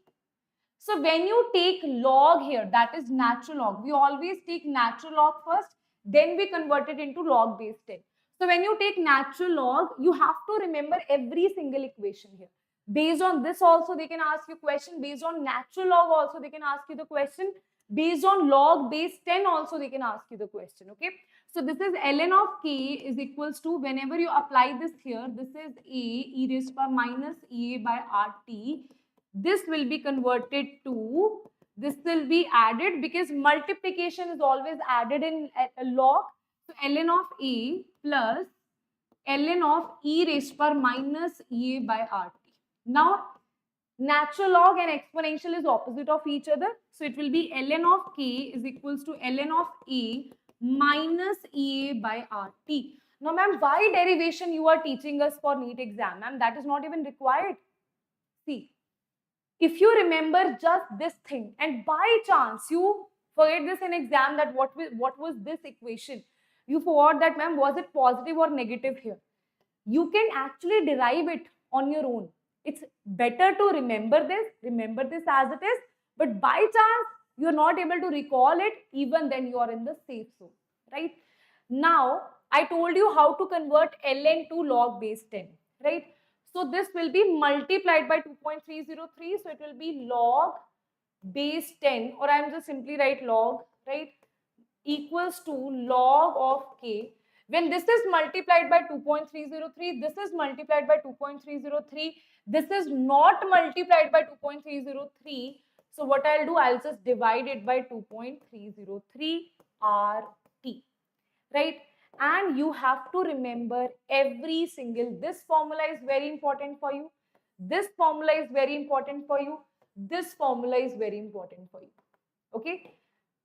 [SPEAKER 1] So when you take log here, that is natural log. We always take natural log first, then we convert it into log base 10. So when you take natural log, you have to remember every single equation here. Based on this also they can ask you question. Based on natural log also they can ask you the question. Based on log base 10 also they can ask you the question. Okay. So this is ln of k is equals to, whenever you apply this here, this is a e raised power minus ea by rt. This will be converted to, this will be added, because multiplication is always added in a log. So ln of A plus ln of e raised power minus EA by RT. Now, natural log and exponential is opposite of each other. So it will be ln of K is equals to ln of A minus EA by RT. Now, ma'am, why derivation you are teaching us for NEET exam? Ma'am, that is not even required. See, if you remember just this thing and by chance you forget this in exam, that what was this equation, you forgot that, ma'am, was it positive or negative here, you can actually derive it on your own. It's better to remember this as it is, but by chance you're not able to recall it, even then you are in the safe zone, right? Now, I told you how to convert ln to log base 10, right? So this will be multiplied by 2.303, so it will be log base 10, or I'm just simply write log, right, equals to log of K. When this is multiplied by 2.303, this is multiplied by 2.303, this is not multiplied by 2.303. So what I'll do, I'll just divide it by 2.303 RT, right? And you have to remember every single, this formula is very important for you. This formula is very important for you. This formula is very important for you. Okay?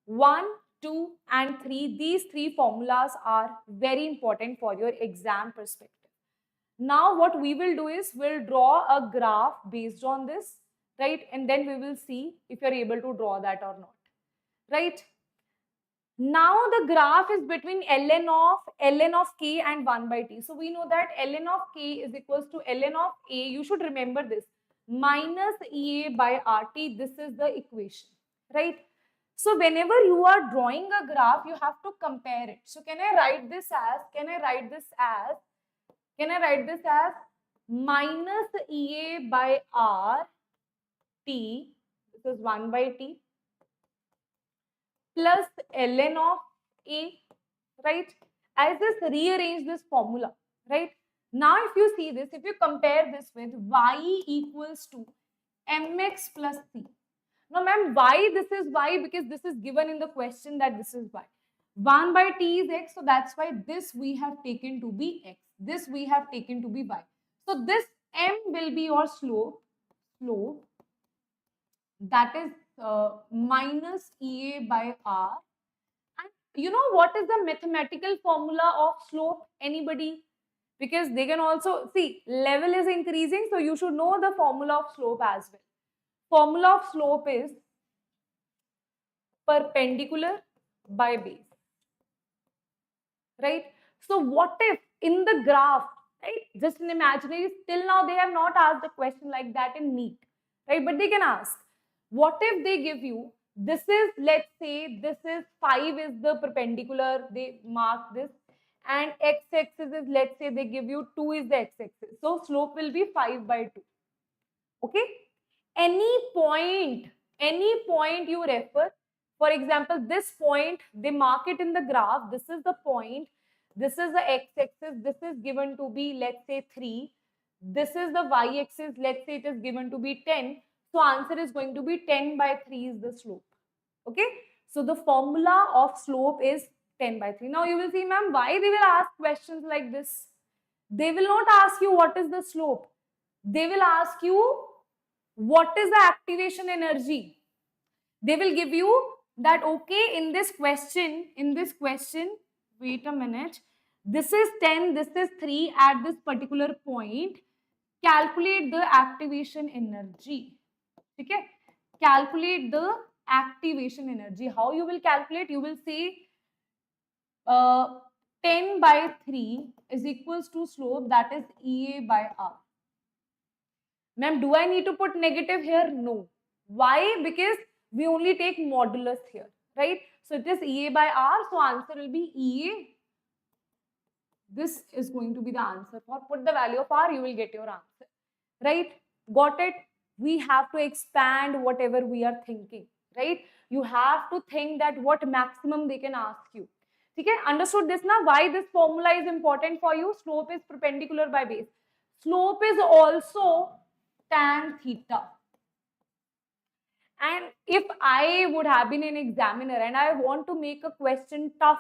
[SPEAKER 1] 1, 2, and 3, these three formulas are very important for your exam perspective. Now what we will do is we'll draw a graph based on this, right? And then we will see if you're able to draw that or not, right? Now the graph is between ln of K and 1 by T. So we know that ln of K is equals to ln of A, you should remember this, minus EA by RT. This is the equation, right? So whenever you are drawing a graph, you have to compare it. So can I write this as minus EA by R T, this is 1 by T, plus ln of A, right? As this rearrange this formula, right? Now if you see this, if you compare this with y equals to mx plus c. Now, ma'am, why this is y? Because this is given in the question that this is y. 1 by t is x, so that's why this we have taken to be x. This we have taken to be y. So this m will be your slope that is minus EA by R. And you know what is the mathematical formula of slope? Anybody? Because they can also, see, level is increasing, so you should know the formula of slope as well. Formula of slope is perpendicular by base, right? So what if in the graph, right, just an imaginary, till now they have not asked a question like that in NEET, right? But they can ask, what if they give you, this is, let's say, this is 5 is the perpendicular, they mark this, and x-axis is, let's say, they give you 2 is the x-axis. So slope will be 5 by 2. Okay? Any point you refer, for example, this point, they mark it in the graph, this is the point, this is the x-axis, this is given to be, let's say, 3, this is the y-axis, let's say it is given to be 10, so answer is going to be 10 by 3 is the slope. Okay, so the formula of slope is 10 by 3. Now you will see, ma'am, why they will ask questions like this. They will not ask you what is the slope, they will ask you what is the activation energy. They will give you that, okay, in this question, wait a minute, this is 10, this is 3 at this particular point, calculate the activation energy. Okay, calculate the activation energy. How you will calculate? You will say 10 by 3 is equals to slope, that is EA by R. Ma'am, do I need to put negative here? No. Why? Because we only take modulus here, right? So it is EA by R, so answer will be EA. This is going to be the answer. For put the value of R, you will get your answer, right? Got it? We have to expand whatever we are thinking, right? You have to think that what maximum they can ask you. Okay, understood this now? Why this formula is important for you? Slope is perpendicular by base. Slope is also tan theta. And if I would have been an examiner and I want to make a question tough,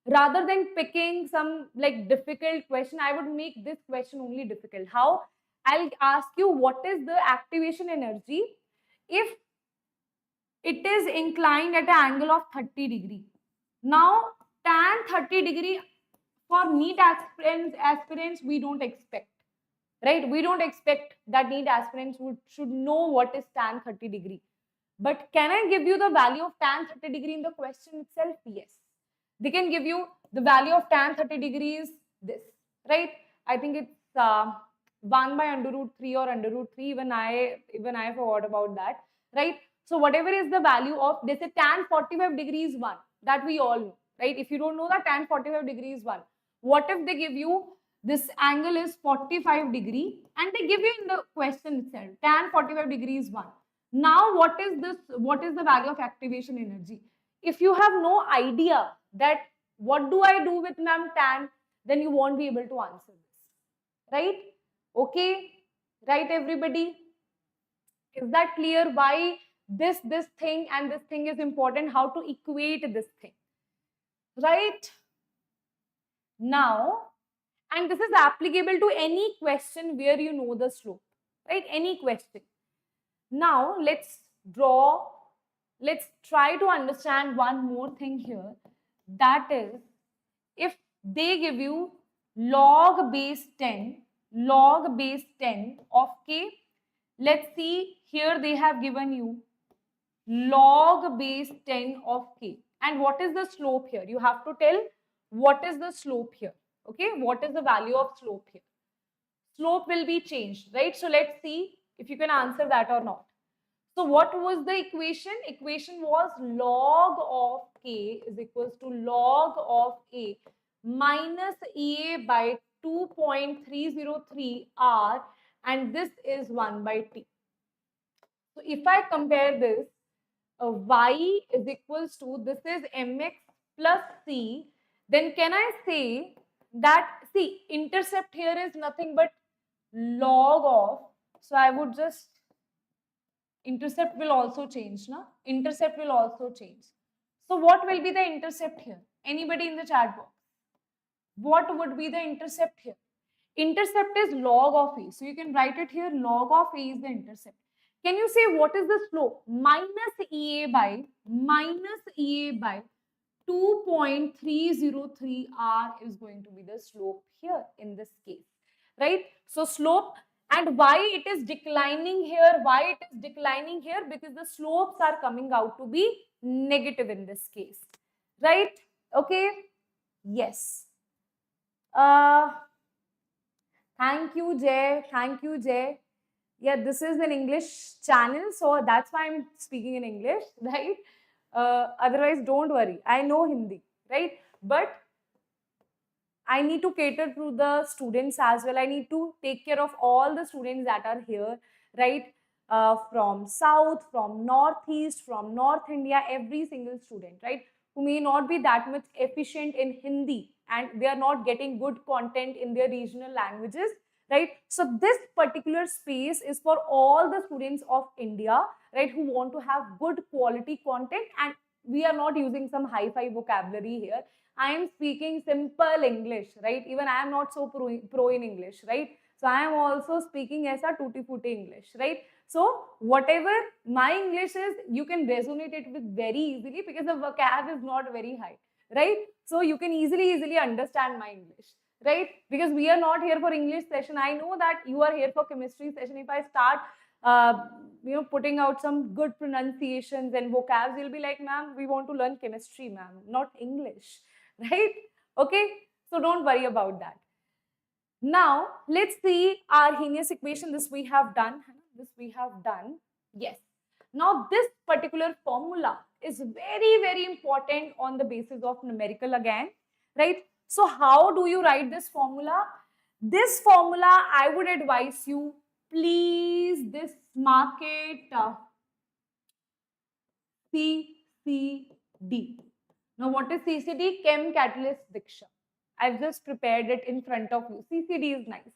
[SPEAKER 1] rather than picking some like difficult question, I would make this question only difficult. How? I'll ask you, what is the activation energy if it is inclined at an angle of 30 degree? Now, tan 30 degree for NEET aspirants, we don't expect, right? We don't expect that NEET aspirants should know what is tan 30 degree. But can I give you the value of tan 30 degree in the question itself? Yes. They can give you the value of tan 30 degrees this, right? I think it's 1 by under root 3 or under root 3. Even I forgot about that, right? So whatever is the value of, they say tan 45 degrees 1, that we all know, right? If you don't know that, tan 45 degrees 1. What if they give you this angle is 45 degree and they give you in the question itself tan 45 degrees 1. Now what is this? What is the value of activation energy? If you have no idea that what do I do with ma'am tan, then you won't be able to answer this, right? Okay, right everybody? Is that clear why this thing and this thing is important? How to equate this thing, right? Now, and this is applicable to any question where you know the slope, right? Any question. Now, let's try to understand one more thing here. That is, if they give you log base 10 of k, let's see, here they have given you log base 10 of k. And what is the slope here? You have to tell what is the slope here. Okay, what is the value of slope here? Slope will be changed, right? So let's see if you can answer that or not. So what was the equation? Equation was log of k is equals to log of a minus EA by 2.303 R, and this is 1 by T. So if I compare this, y is equals to, this is mx plus c, then can I say that, see, intercept here is nothing but log of, so I would just, intercept will also change, na? Intercept will also change. So what will be the intercept here? Anybody in the chat box? What would be the intercept here? Intercept is log of a. So you can write it here, log of a is the intercept. Can you say what is the slope? Minus EA by 2.303 R is going to be the slope here in this case, right? So slope, and why it is declining here? Why it is declining here? Because the slopes are coming out to be negative in this case, right? Okay, yes. Thank you, Jay. Thank you, Jay. Yeah, this is an English channel, so that's why I'm speaking in English, right? Otherwise, don't worry. I know Hindi, right? But I need to cater to the students as well. I need to take care of all the students that are here, right? From South, from Northeast, from North India, every single student, right? Who may not be that much efficient in Hindi and they are not getting good content in their regional languages, right? So this particular space is for all the students of India, right? Who want to have good quality content, and we are not using some hi-fi vocabulary here. I am speaking simple English, right? Even I am not so pro in English, right? So I am also speaking as a tutti frutti English, right? So whatever my English is, you can resonate it with very easily because the vocab is not very high, right? So you can easily understand my English, right? Because we are not here for English session. I know that you are here for chemistry session. If I start putting out some good pronunciations and vocabs, you'll be like, ma'am, we want to learn chemistry, ma'am, not English, right? Okay, so don't worry about that. Now, let's see our Arrhenius equation. This we have done. Yes. Now, this particular formula is very important on the basis of numerical again, right? So, how do you write this formula? This formula, I would advise you, please, this mark it CCD. Now, what is CCD? Chem Catalyst Diksha. I've just prepared it in front of you. CCD is nice.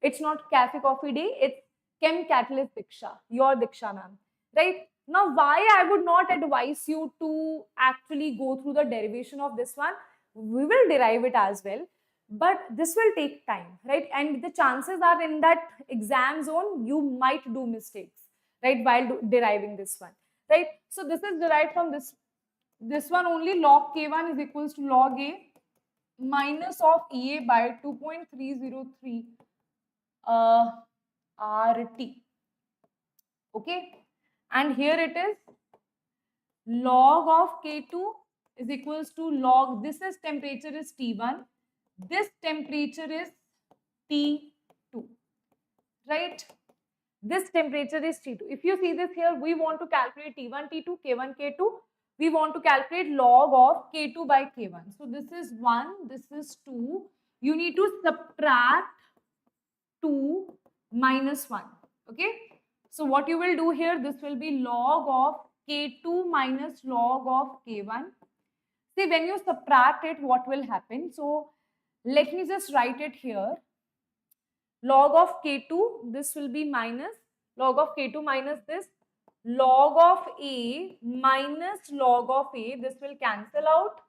[SPEAKER 1] It's not Cafe Coffee Day. It's Chem Catalyst Diksha. Your Diksha, ma'am. Right? Now, why I would not advise you to actually go through the derivation of this one? We will derive it as well, but this will take time, right? And the chances are in that exam zone, you might do mistakes, right, while deriving this one, right? So this is derived from this one only. Log K1 is equals to log A minus of EA by 2.303 RT. Okay, and here it is log of K2 is equals to log, this is temperature is T1, this temperature is T2, right? This temperature is T2. If you see this here, we want to calculate T1, T2, K1, K2. We want to calculate log of K2 by K1. So this is 1, this is 2. You need to subtract 2 minus 1. Okay. So what you will do here, this will be log of K2 minus log of K1. See, when you subtract it, what will happen? So let me just write it here. Log of K2, this will be minus log of K2 minus this. Log of A minus log of A, this will cancel out.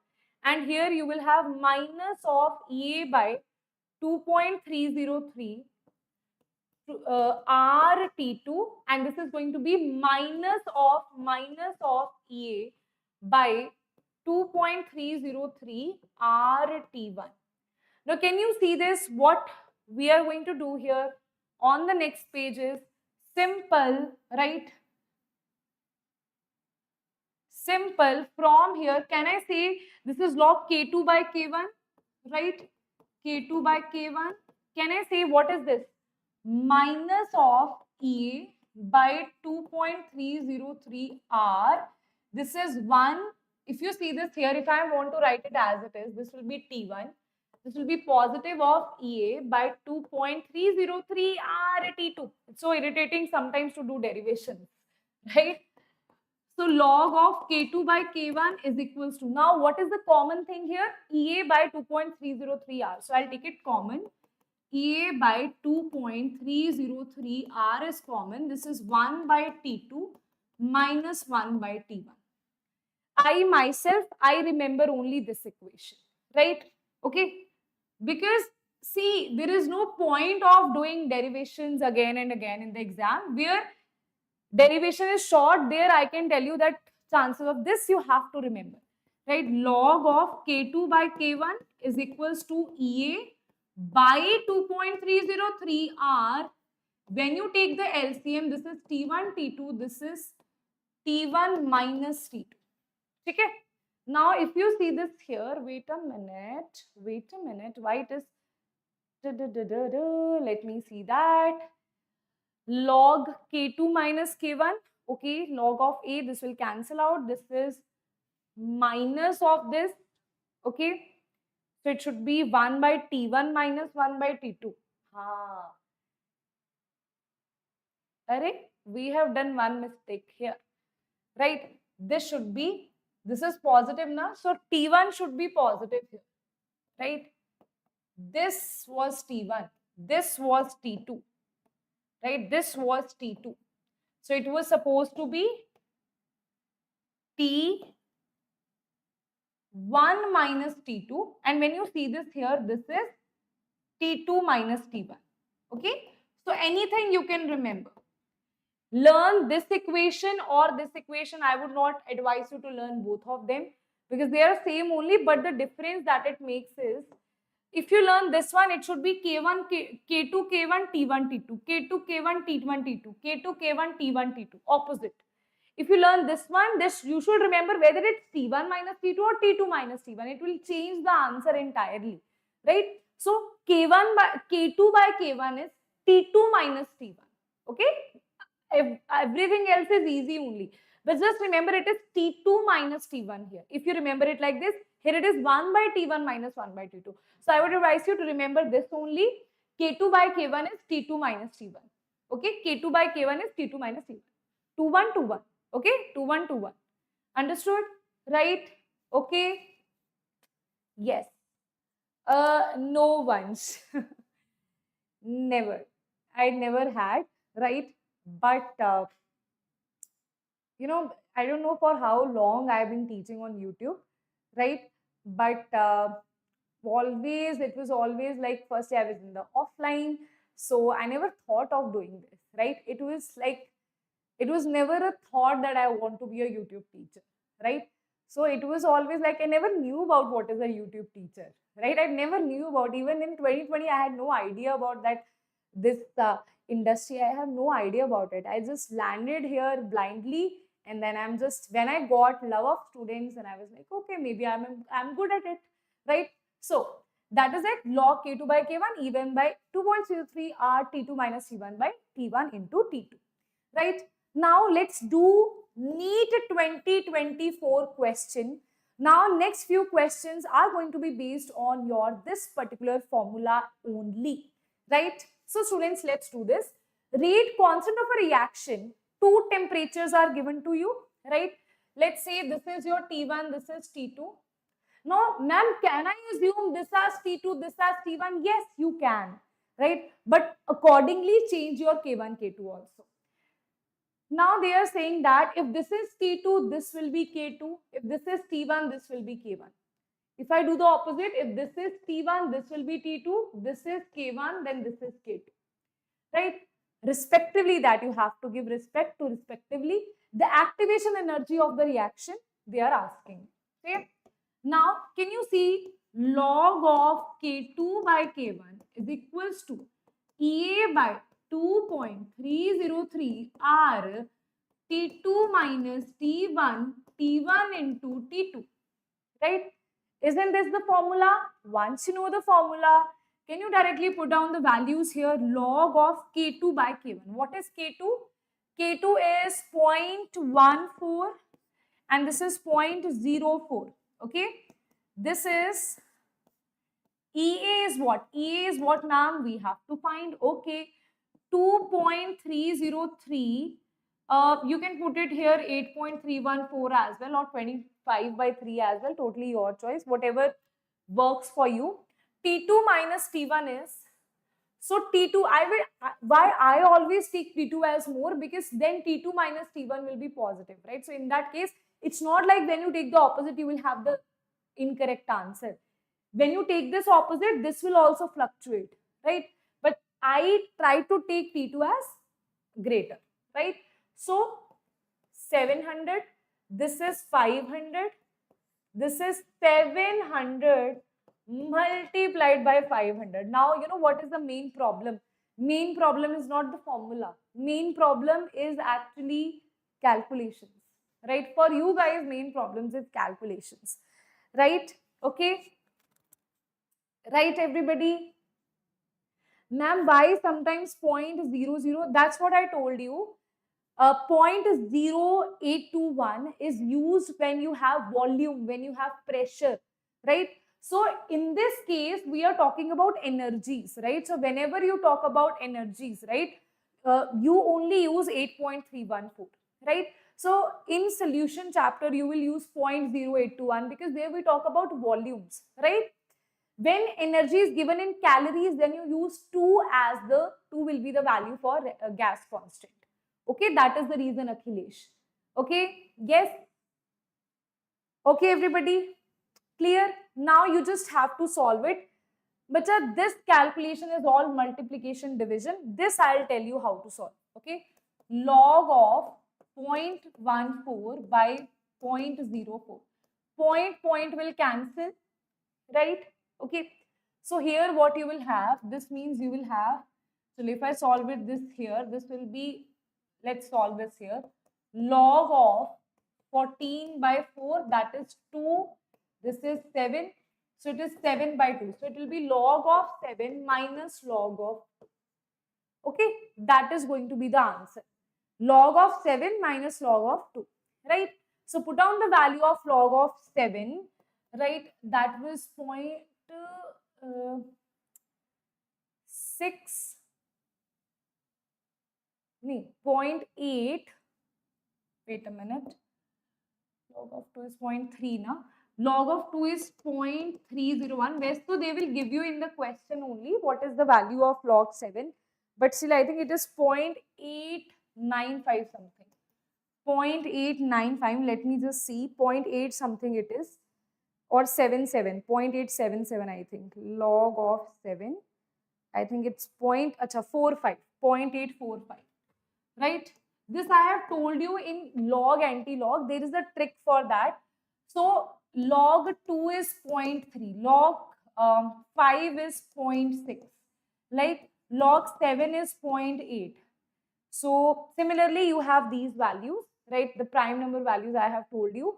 [SPEAKER 1] And here you will have minus of EA by 2.303 RT2, and this is going to be minus of EA by 2.303 RT1. Now, can you see this? What we are going to do here on the next page is simple, right? Simple from here. Can I say this is log K2 by K1, right? K2 by K1. Can I say what is this? Minus of EA by 2.303 R. This is 1. If you see this here, if I want to write it as it is, this will be T1. This will be positive of EA by 2.303 R T2. It's so irritating sometimes to do derivations, right? So log of K2 by K1 is equals to, now what is the common thing here? EA by 2.303 R. So I'll take it common. EA by 2.303 R is common. This is 1 by T2 minus 1 by T1. I myself, I remember only this equation, right? Okay. Because see, there is no point of doing derivations again and again in the exam. Where derivation is short, there I can tell you that chances of this you have to remember, right? Log of K2 by K1 is equals to EA by 2.303 R. When you take the LCM, this is T1, T2, this is T1 minus T2. Okay. Now, if you see this here, wait a minute, why it is, let me see that. Log K2 minus K1, okay, log of A, this will cancel out, this is minus of this, okay, so it should be 1 by T1 minus 1 by T2. We have done one mistake here, right? This should be, this is positive now, so T1 should be positive here, right? This was T1, this was T2, right? This was T2. So it was supposed to be T1 minus T2, and when you see this here, this is T2 minus T1, okay? So anything you can remember. Learn this equation or this equation. I would not advise you to learn both of them because they are same only, but the difference that it makes is, if you learn this one, it should be K1, K2, K1, T1, T2, K2, K1, T1, T2, K2, K1, T1, T2, opposite. If you learn this one, this you should remember whether it's T1 minus T2 or T2 minus T1. It will change the answer entirely, right? So K2 by K1 is T2 minus T1, okay? Everything else is easy only. But just remember it is T2 minus T1 here. If you remember it like this, here it is 1 by T1 minus 1 by T2. So I would advise you to remember this only. K2 by K1 is T2 minus T1. Okay, K2 by K1 is T2 minus T1. 2, 1, 2, 1. Okay, 2, 1, 2, 1. Understood? Right? Okay. Yes. No once. Never. I never had, right? But you know, I don't know for how long I've been teaching on YouTube, right? But always, it was always like, first I was in the offline, so I never thought of doing this, right? It was like, it was never a thought that I want to be a YouTube teacher, right? So it was always like I never knew about what is a YouTube teacher, right? I never knew about, even in 2020, I had no idea about that, this industry. I have no idea about it. I just landed here blindly, and then I'm just, when I got love of students, and I was like, okay, maybe I'm good at it, right? So that is it. Log K2 by K1 even by 2.03 R T2 minus T1 by T1 into T2, right? Now let's do NEET 2024 question. Now next few questions are going to be based on your this particular formula only, right? So students, let's do this. Rate constant of a reaction. Two temperatures are given to you, right? Let's say this is your T1, this is T2. Now, ma'am, can I assume this as T2, this as T1? Yes, you can, right? But accordingly, change your K1, K2 also. Now they are saying that if this is T2, this will be K2. If this is T1, this will be K1. If I do the opposite, if this is T1, this will be T2, this is K1, then this is K2, right? Respectively, that you have to give respect to respectively. The activation energy of the reaction, they are asking, okay? Now, can you see log of K2 by K1 is equals to EA by 2.303 R T2 minus T1 into T2, right? Isn't this the formula? Once you know the formula, can you directly put down the values here? Log of K2 by K1. What is K2? K2 is 0.14 and this is 0.04. Okay. This is EA is what? EA is what, ma'am? We have to find. Okay. 2.303. You can put it here 8.314 as well, or 25 by 3 as well. Totally your choice. Whatever works for you. T2 minus T1 is, so T2, why I always take T2 as more, because then T2 minus T1 will be positive, right? So in that case, it's not like when you take the opposite, you will have the incorrect answer. When you take this opposite, this will also fluctuate, right? But I try to take T2 as greater, right? So 700, this is 500, this is 700 multiplied by 500. Now, you know what is the main problem? Main problem is not the formula. Main problem is actually calculations, right? For you guys, main problems is calculations, right? Okay. Right, everybody? Ma'am, why sometimes 0.00? That's what I told you. 0.0821 is used when you have volume, when you have pressure, right? So in this case, we are talking about energies, right? So whenever you talk about energies, right, you only use 8.314, right? So in solution chapter, you will use 0.0821 because there we talk about volumes, right? When energy is given in calories, then you use 2 as the 2 will be the value for gas constant. Okay, that is the reason, Akhilesh. Okay, yes. Okay, everybody, clear? Now you just have to solve it. But this calculation is all multiplication division. This I'll tell you how to solve. Okay, log of 0.14 by 0.04. Point will cancel, right? Okay, so here what you will have, this means you will have, so if I solve it this here, this will be, let's solve this here, log of 14 by 4, that is 2, this is 7, so it is 7 by 2, so it will be log of 7 minus log of 2. Okay, that is going to be the answer. Log of 7 minus log of 2, right? So put down the value of log of 7, right? That was 0.8. Wait a minute. Log of 2 is 0.3 now. Log of 2 is 0.301. So they will give you in the question only what is the value of log 7. But still, I think it is 0.895 something. 0.895. Let me just see. 0.8 something it is. Or 77. 0.877 I think. Log of 7. I think it's 0.45. 0.845. Right? This I have told you in log anti-log. There is a trick for that. So log 2 is 0.3. Log 5 is 0.6. Like log 7 is 0.8. So similarly, you have these values, right? The prime number values I have told you.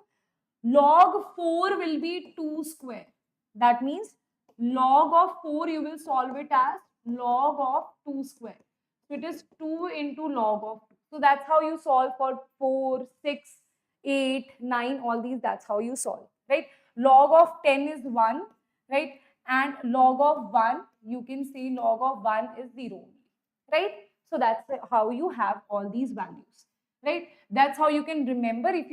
[SPEAKER 1] Log 4 will be 2 square. That means log of 4 you will solve it as log of 2 square. So it is 2 into log of 2. So that's how you solve for 4, 6, 8, 9, all these. That's how you solve, right? Log of 10 is 1, right? And log of 1, you can say log of 1 is 0, right? So that's how you have all these values, right? That's how you can remember. If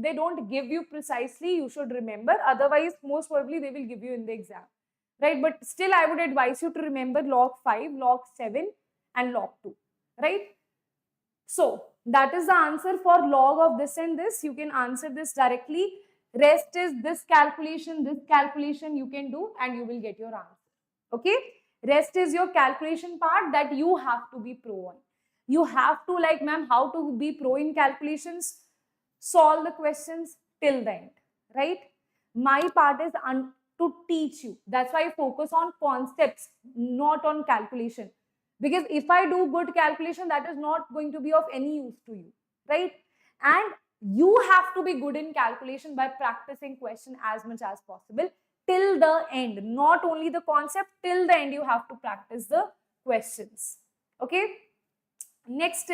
[SPEAKER 1] they don't give you precisely, you should remember. Otherwise, most probably they will give you in the exam, right? But still, I would advise you to remember log 5, log 7, and log 2, right? So that is the answer for log of this and this. You can answer this directly. Rest is this calculation you can do, and you will get your answer. Okay? Rest is your calculation part that you have to be pro on. You have to, like, ma'am, how to be pro in calculations? Solve the questions till the end, right? My part is to teach you. That's why I focus on concepts, not on calculation. Because if I do good calculation, that is not going to be of any use to you, right? And you have to be good in calculation by practicing question as much as possible till the end. Not only the concept, till the end you have to practice the questions. Okay? Next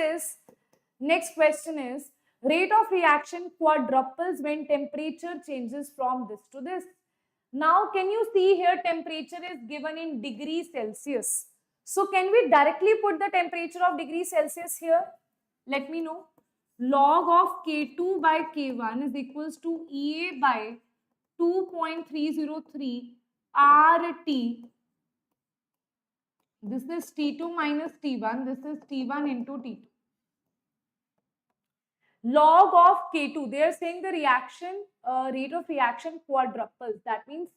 [SPEAKER 1] question is, rate of reaction quadruples when temperature changes from this to this. Now, can you see here temperature is given in degrees Celsius. So, can we directly put the temperature of degrees Celsius here? Let me know. Log of K2 by K1 is equals to EA by 2.303 RT. This is T2 minus T1. This is T1 into T2. Log of K2. They are saying the reaction rate of reaction quadruples. That means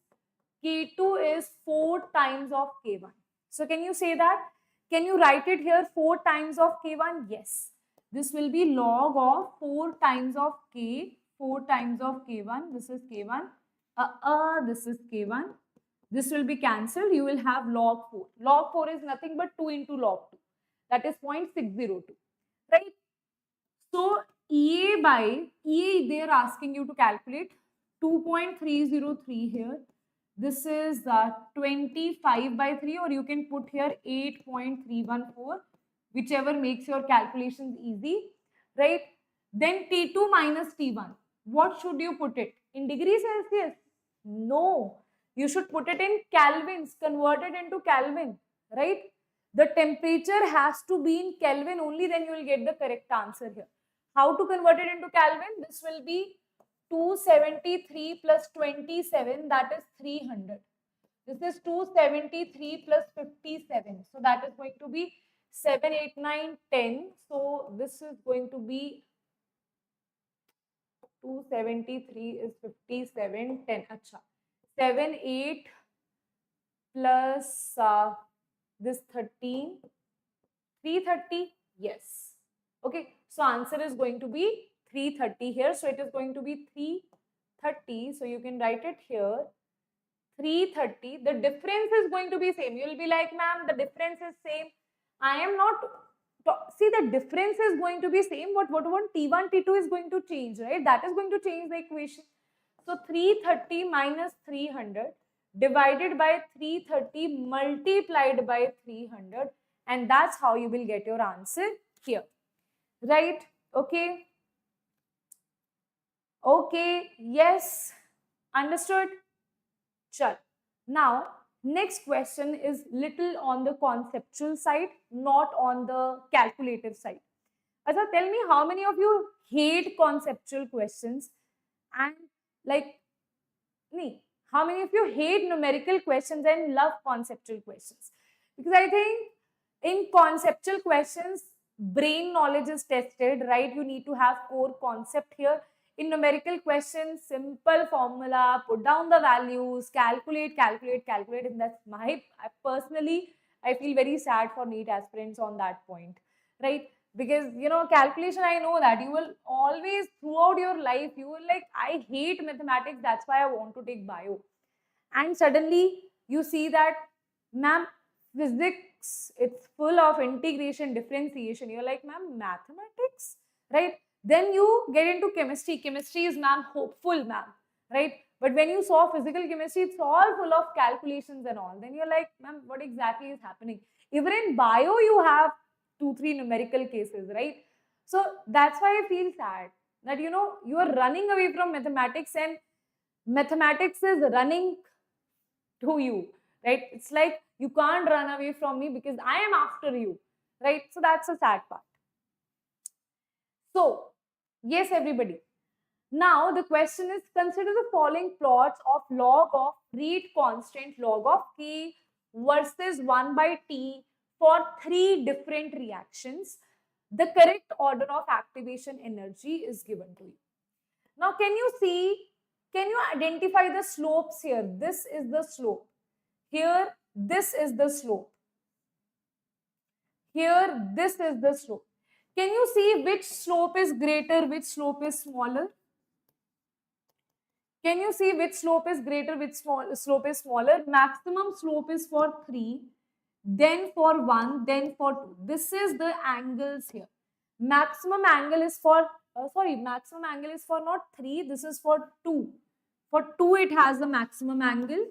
[SPEAKER 1] K2 is 4 times of K1. So can you say that? Can you write it here 4 times of K1? Yes. This will be log of 4 times of K, 4 times of K1. This is K1. This is K1. This will be cancelled. You will have log 4. Log 4 is nothing but 2 into log 2. That is 0.602. Right? So EA by, EA they are asking you to calculate 2.303 here. This is 25 by 3, or you can put here 8.314, whichever makes your calculations easy, right? Then T2 minus T1. What should you put it? In degrees Celsius? No. You should put it in Kelvins, convert it into Kelvin, right? The temperature has to be in Kelvin only, then you will get the correct answer here. How to convert it into Kelvin? This will be 273 plus 27, that is 300. This is 273 plus 57. So that is going to be 7, 8, 9, 10. So this is going to be 273 is 57, 10. Acha. 7, 8 plus this 13. 330? Yes. Okay. So answer is going to be 330 here. So it is going to be 330. So you can write it here. 330. The difference is going to be same. You will be like, ma'am, the difference is same. I am not. See, the difference is going to be same. But what about T1, T2 is going to change, right? That is going to change the equation. So 330 minus 300 divided by 330 multiplied by 300. And that's how you will get your answer here. Right? Okay. Okay. Yes. Understood? Sure. Now, next question is little on the conceptual side, not on the calculative side. Acha, tell me how many of you hate conceptual questions and how many of you hate numerical questions and love conceptual questions? Because I think in conceptual questions, brain knowledge is tested, right? You need to have core concept here. In numerical questions, simple formula, put down the values, calculate, calculate, calculate. And that's personally, I feel very sad for NEET aspirants on that point, right? Because, calculation, I know that you will always, throughout your life, you will like, I hate mathematics. That's why I want to take bio. And suddenly you see that, ma'am, physics, it's full of integration, differentiation. You're like, ma'am, mathematics, right? Then you get into chemistry. Chemistry is, ma'am, hopeful, ma'am, right? But when you saw physical chemistry, it's all full of calculations and all. Then you're like, ma'am, what exactly is happening? Even in bio, you have 2, 3 numerical cases, right? So that's why I feel sad that, you are running away from mathematics and mathematics is running to you, right? It's like you can't run away from me because I am after you, right? So that's a sad part. So, yes, everybody. Now, the question is, consider the following plots of log of rate constant log of K versus 1 by T for 3 different reactions. The correct order of activation energy is given to you. Now, can you identify the slopes here? This is the slope. Here, this is the slope. Here, this is the slope. Can you see which slope is greater, which slope is smaller? Can you see which slope is greater, which slope is smaller? Maximum slope is for 3, then for 1, then for 2. This is the angles here. Maximum angle is for, maximum angle is for not 3, this is for 2. For 2, it has the maximum angle.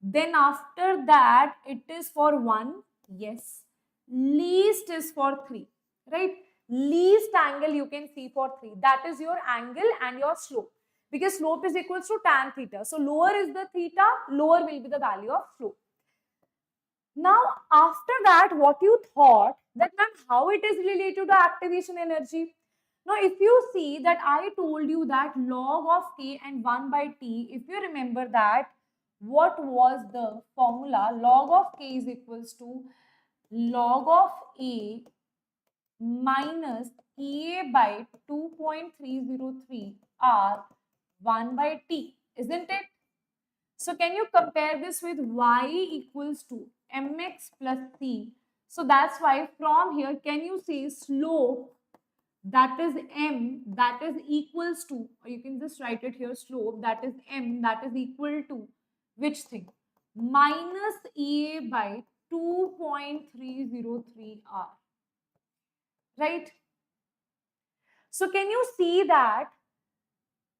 [SPEAKER 1] Then after that, it is for 1, yes. Least is for 3, right? Least angle you can see for 3. That is your angle and your slope. Because slope is equals to tan theta. So lower is the theta, lower will be the value of slope. Now, after that, what you thought that, ma'am, how it is related to activation energy? Now, if you see that I told you that log of K and 1 by T, if you remember that, what was the formula? Log of K is equals to log of A minus EA by 2.303 R 1 by T, isn't it? So can you compare this with Y equals to mx plus C? So that's why from here, can you see slope, that is m, that is equals to, or you can just write it here, slope, that is m, that is equal to which thing? Minus EA by 2.303 R, right? So can you see that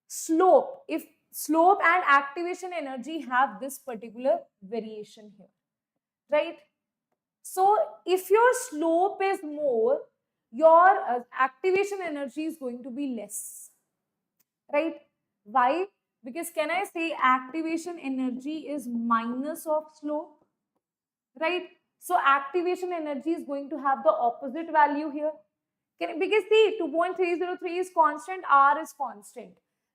[SPEAKER 1] slope, if slope and activation energy have this particular variation here, right? So if your slope is more, your activation energy is going to be less, right? Why? Because can I say activation energy is minus of slope, right? So activation energy is going to have the opposite value here. Because see, 2.303 is constant, R is constant,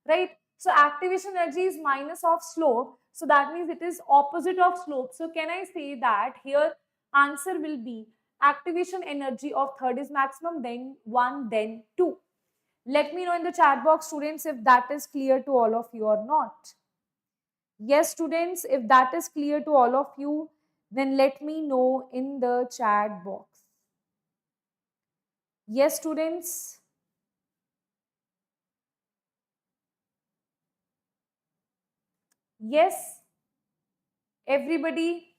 [SPEAKER 1] right? So activation energy is minus of slope. So that means it is opposite of slope. So can I say that here answer will be activation energy of third is maximum, then 1, then 2. Let me know in the chat box, students, if that is clear to all of you or not. Yes, students, if that is clear to all of you, then let me know in the chat box. Yes, students. Yes, everybody.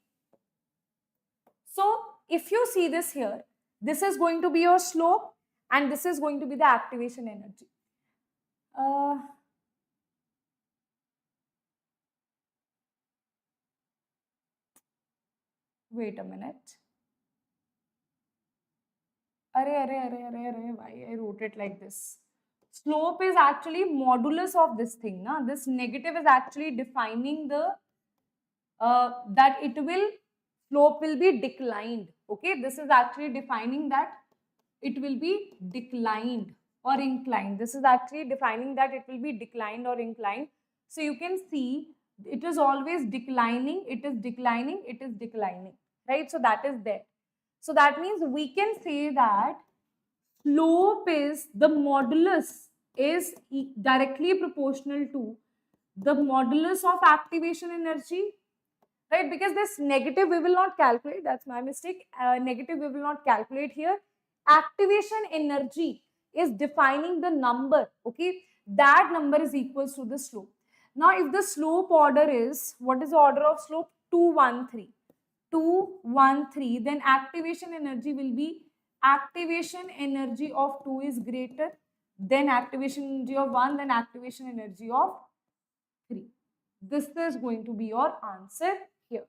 [SPEAKER 1] So if you see this here, this is going to be your slope and this is going to be the activation energy. Wait a minute. Why I wrote it like this. Slope is actually modulus of this thing. Na? This negative is actually defining the that it will, slope will be declined. Okay, this is actually defining that it will be declined or inclined. This is actually defining that it will be declined or inclined. So you can see it is always declining, it is declining, it is declining, right? So that is there. So that means we can say that slope is the modulus is directly proportional to the modulus of activation energy, right? Because this negative we will not calculate, that's my mistake. Negative we will not calculate here. Activation energy is defining the number, okay? That number is equals to the slope. Now, if the slope order is, what is the order of slope? 213. 213, then activation energy will be, activation energy of 2 is greater than activation energy of 1, then activation energy of 3. This is going to be your answer here,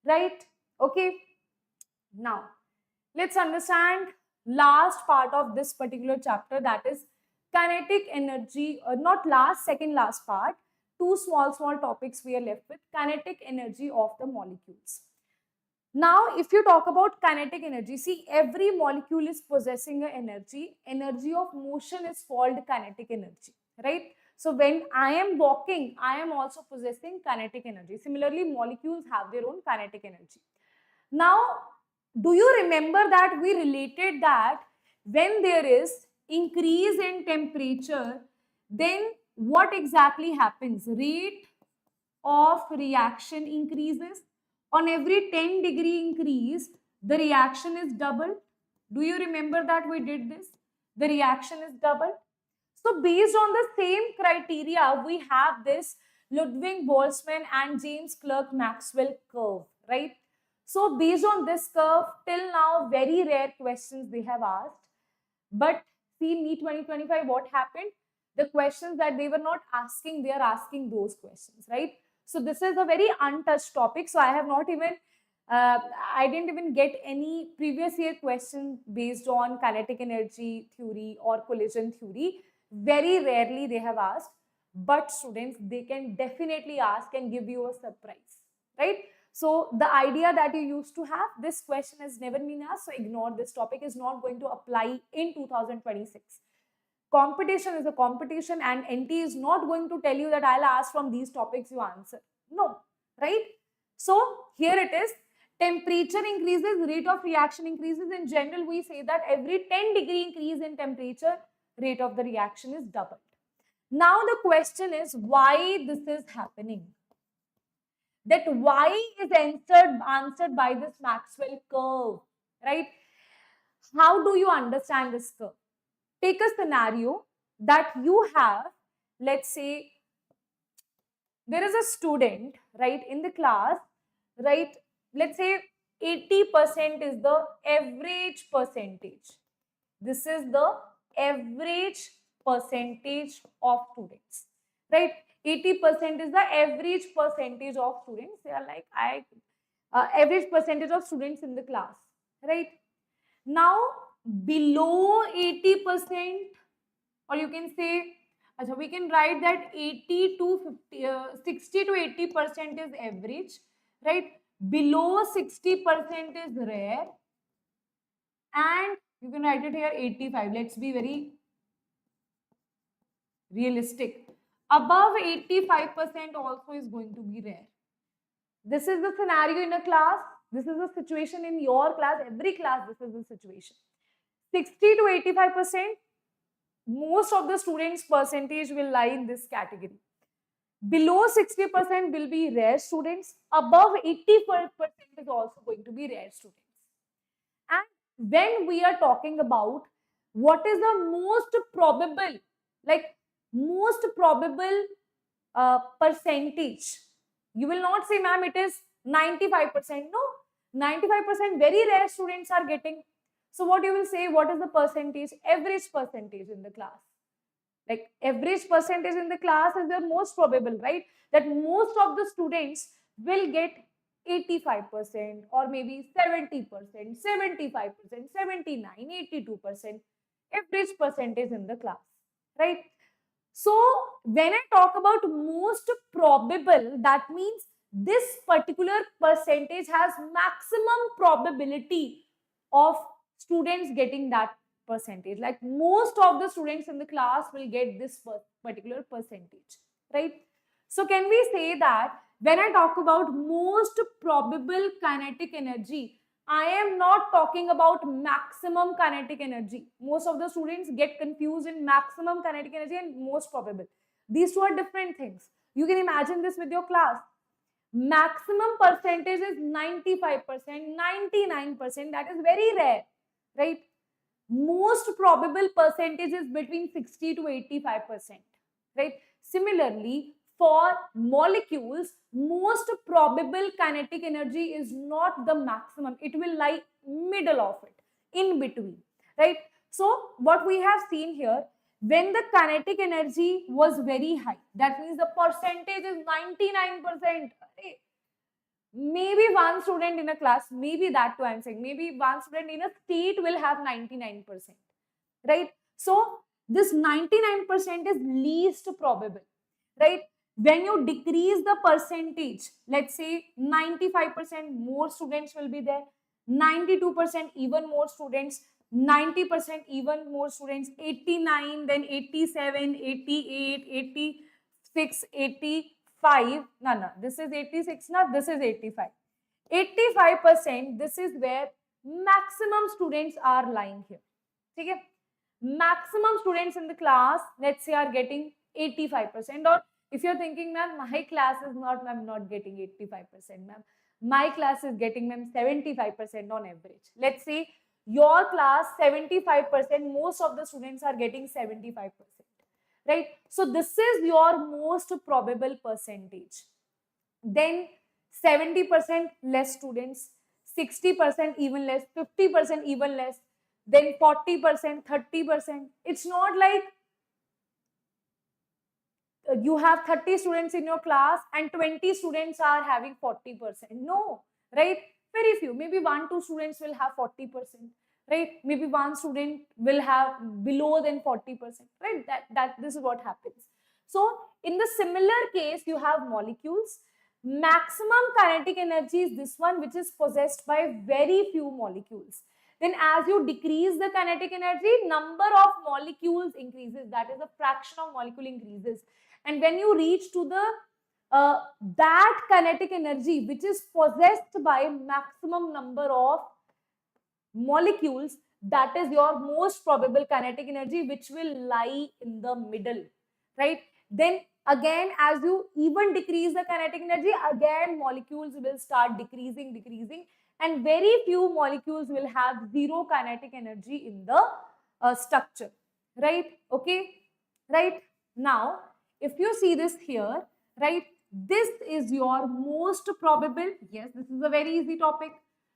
[SPEAKER 1] right? Okay. Now, let's understand last part of this particular chapter, that is kinetic energy, not last, second last part. Two small topics we are left with. Kinetic energy of the molecules. Now, if you talk about kinetic energy, see, every molecule is possessing an energy. Energy of motion is called kinetic energy, right? So when I am walking, I am also possessing kinetic energy. Similarly, molecules have their own kinetic energy. Now, do you remember that we related that when there is increase in temperature, then what exactly happens? Rate of reaction increases. On every 10-degree increase, the reaction is doubled. Do you remember that we did this? The reaction is doubled. So based on the same criteria, we have this Ludwig Boltzmann and James Clerk Maxwell curve, right? So based on this curve, till now, very rare questions they have asked. But see, NEET 2025, what happened? The questions that they were not asking, they are asking those questions, right? So this is a very untouched topic. So I have not even, I didn't even get any previous year question based on kinetic energy theory or collision theory. Very rarely they have asked. But students, they can definitely ask and give you a surprise, right? So the idea that you used to have, this question has never been asked, so ignore. This topic is not going to apply in 2026. Competition is a competition, and NT is not going to tell you that I'll ask from these topics you answer. No, right? So here it is. Temperature increases, rate of reaction increases. In general, we say that every 10-degree increase in temperature, rate of the reaction is doubled. Now the question is, why this is happening? That why is answered by this Maxwell curve, right? How do you understand this curve? Take a scenario that you have, let's say, there is a student, right, in the class, right? Let's say 80% is the average percentage. This is the average percentage of students, right? 80% is the average percentage of students. They are like, average percentage of students in the class, right? Now, below 80%, or you can say, we can write that 80 to 50, 60 to 80% is average, right? Below 60% is rare, and you can write it here 85. Let's be very realistic. Above 85% also is going to be rare. This is the scenario in a class. This is the situation in your class. Every class, this is the situation. 60 to 85%, most of the students' percentage will lie in this category. Below 60% will be rare students. Above 85% is also going to be rare students. And when we are talking about what is the most probable, like most probable percentage, you will not say, ma'am, it is 95%. No, 95% very rare students are getting. So what you will say, what is the percentage? Average percentage in the class. Like average percentage in the class is the most probable, right? That most of the students will get 85% or maybe 70%, 75%, 79%, 82% average percentage in the class, right? So when I talk about most probable, that means this particular percentage has maximum probability of students getting that percentage. Like most of the students in the class will get this particular percentage, right? So can we say that when I talk about most probable kinetic energy, I am not talking about maximum kinetic energy. Most of the students get confused in maximum kinetic energy and most probable. These two are different things. You can imagine this with your class. Maximum percentage is 95%, 99%. That is very rare, right? Most probable percentage is between 60 to 85%, right? Similarly, for molecules, most probable kinetic energy is not the maximum. It will lie middle of it, in between, right? So what we have seen here, when the kinetic energy was very high, that means the percentage is 99%. Maybe one student in a class, maybe that too I'm saying, maybe one student in a state will have 99%, right? So this 99% is least probable, right? When you decrease the percentage, let's say 95%, more students will be there, 92%, even more students, 90%, even more students, 89, then 87, 88, 86, 85. No, this is 86, now this is 85. 85%, this is where maximum students are lying here. Okay? Maximum students in the class, let's say, are getting 85%. Or if you're thinking, ma'am, my class is not getting 85%, ma'am. My class is getting, ma'am, 75% on average. Let's say your class 75%, most of the students are getting 75%, right? So this is your most probable percentage. Then 70% less students, 60% even less, 50% even less, then 40%, 30%. It's not like you have 30 students in your class and 20 students are having 40%. No, right? Very few. Maybe 1-2 students will have 40%, right? Maybe one student will have below than 40%, right? This is what happens. So in the similar case, you have molecules. Maximum kinetic energy is this one, which is possessed by very few molecules. Then as you decrease the kinetic energy, number of molecules increases. That is, the fraction of molecule increases. And when you reach to the that kinetic energy which is possessed by maximum number of molecules, that is your most probable kinetic energy, which will lie in the middle, right? Then again, as you even decrease the kinetic energy, again molecules will start decreasing, and very few molecules will have zero kinetic energy in the structure, right? Okay, right? Now if you see this here, right, this is your most probable. Yes, this is a very easy topic,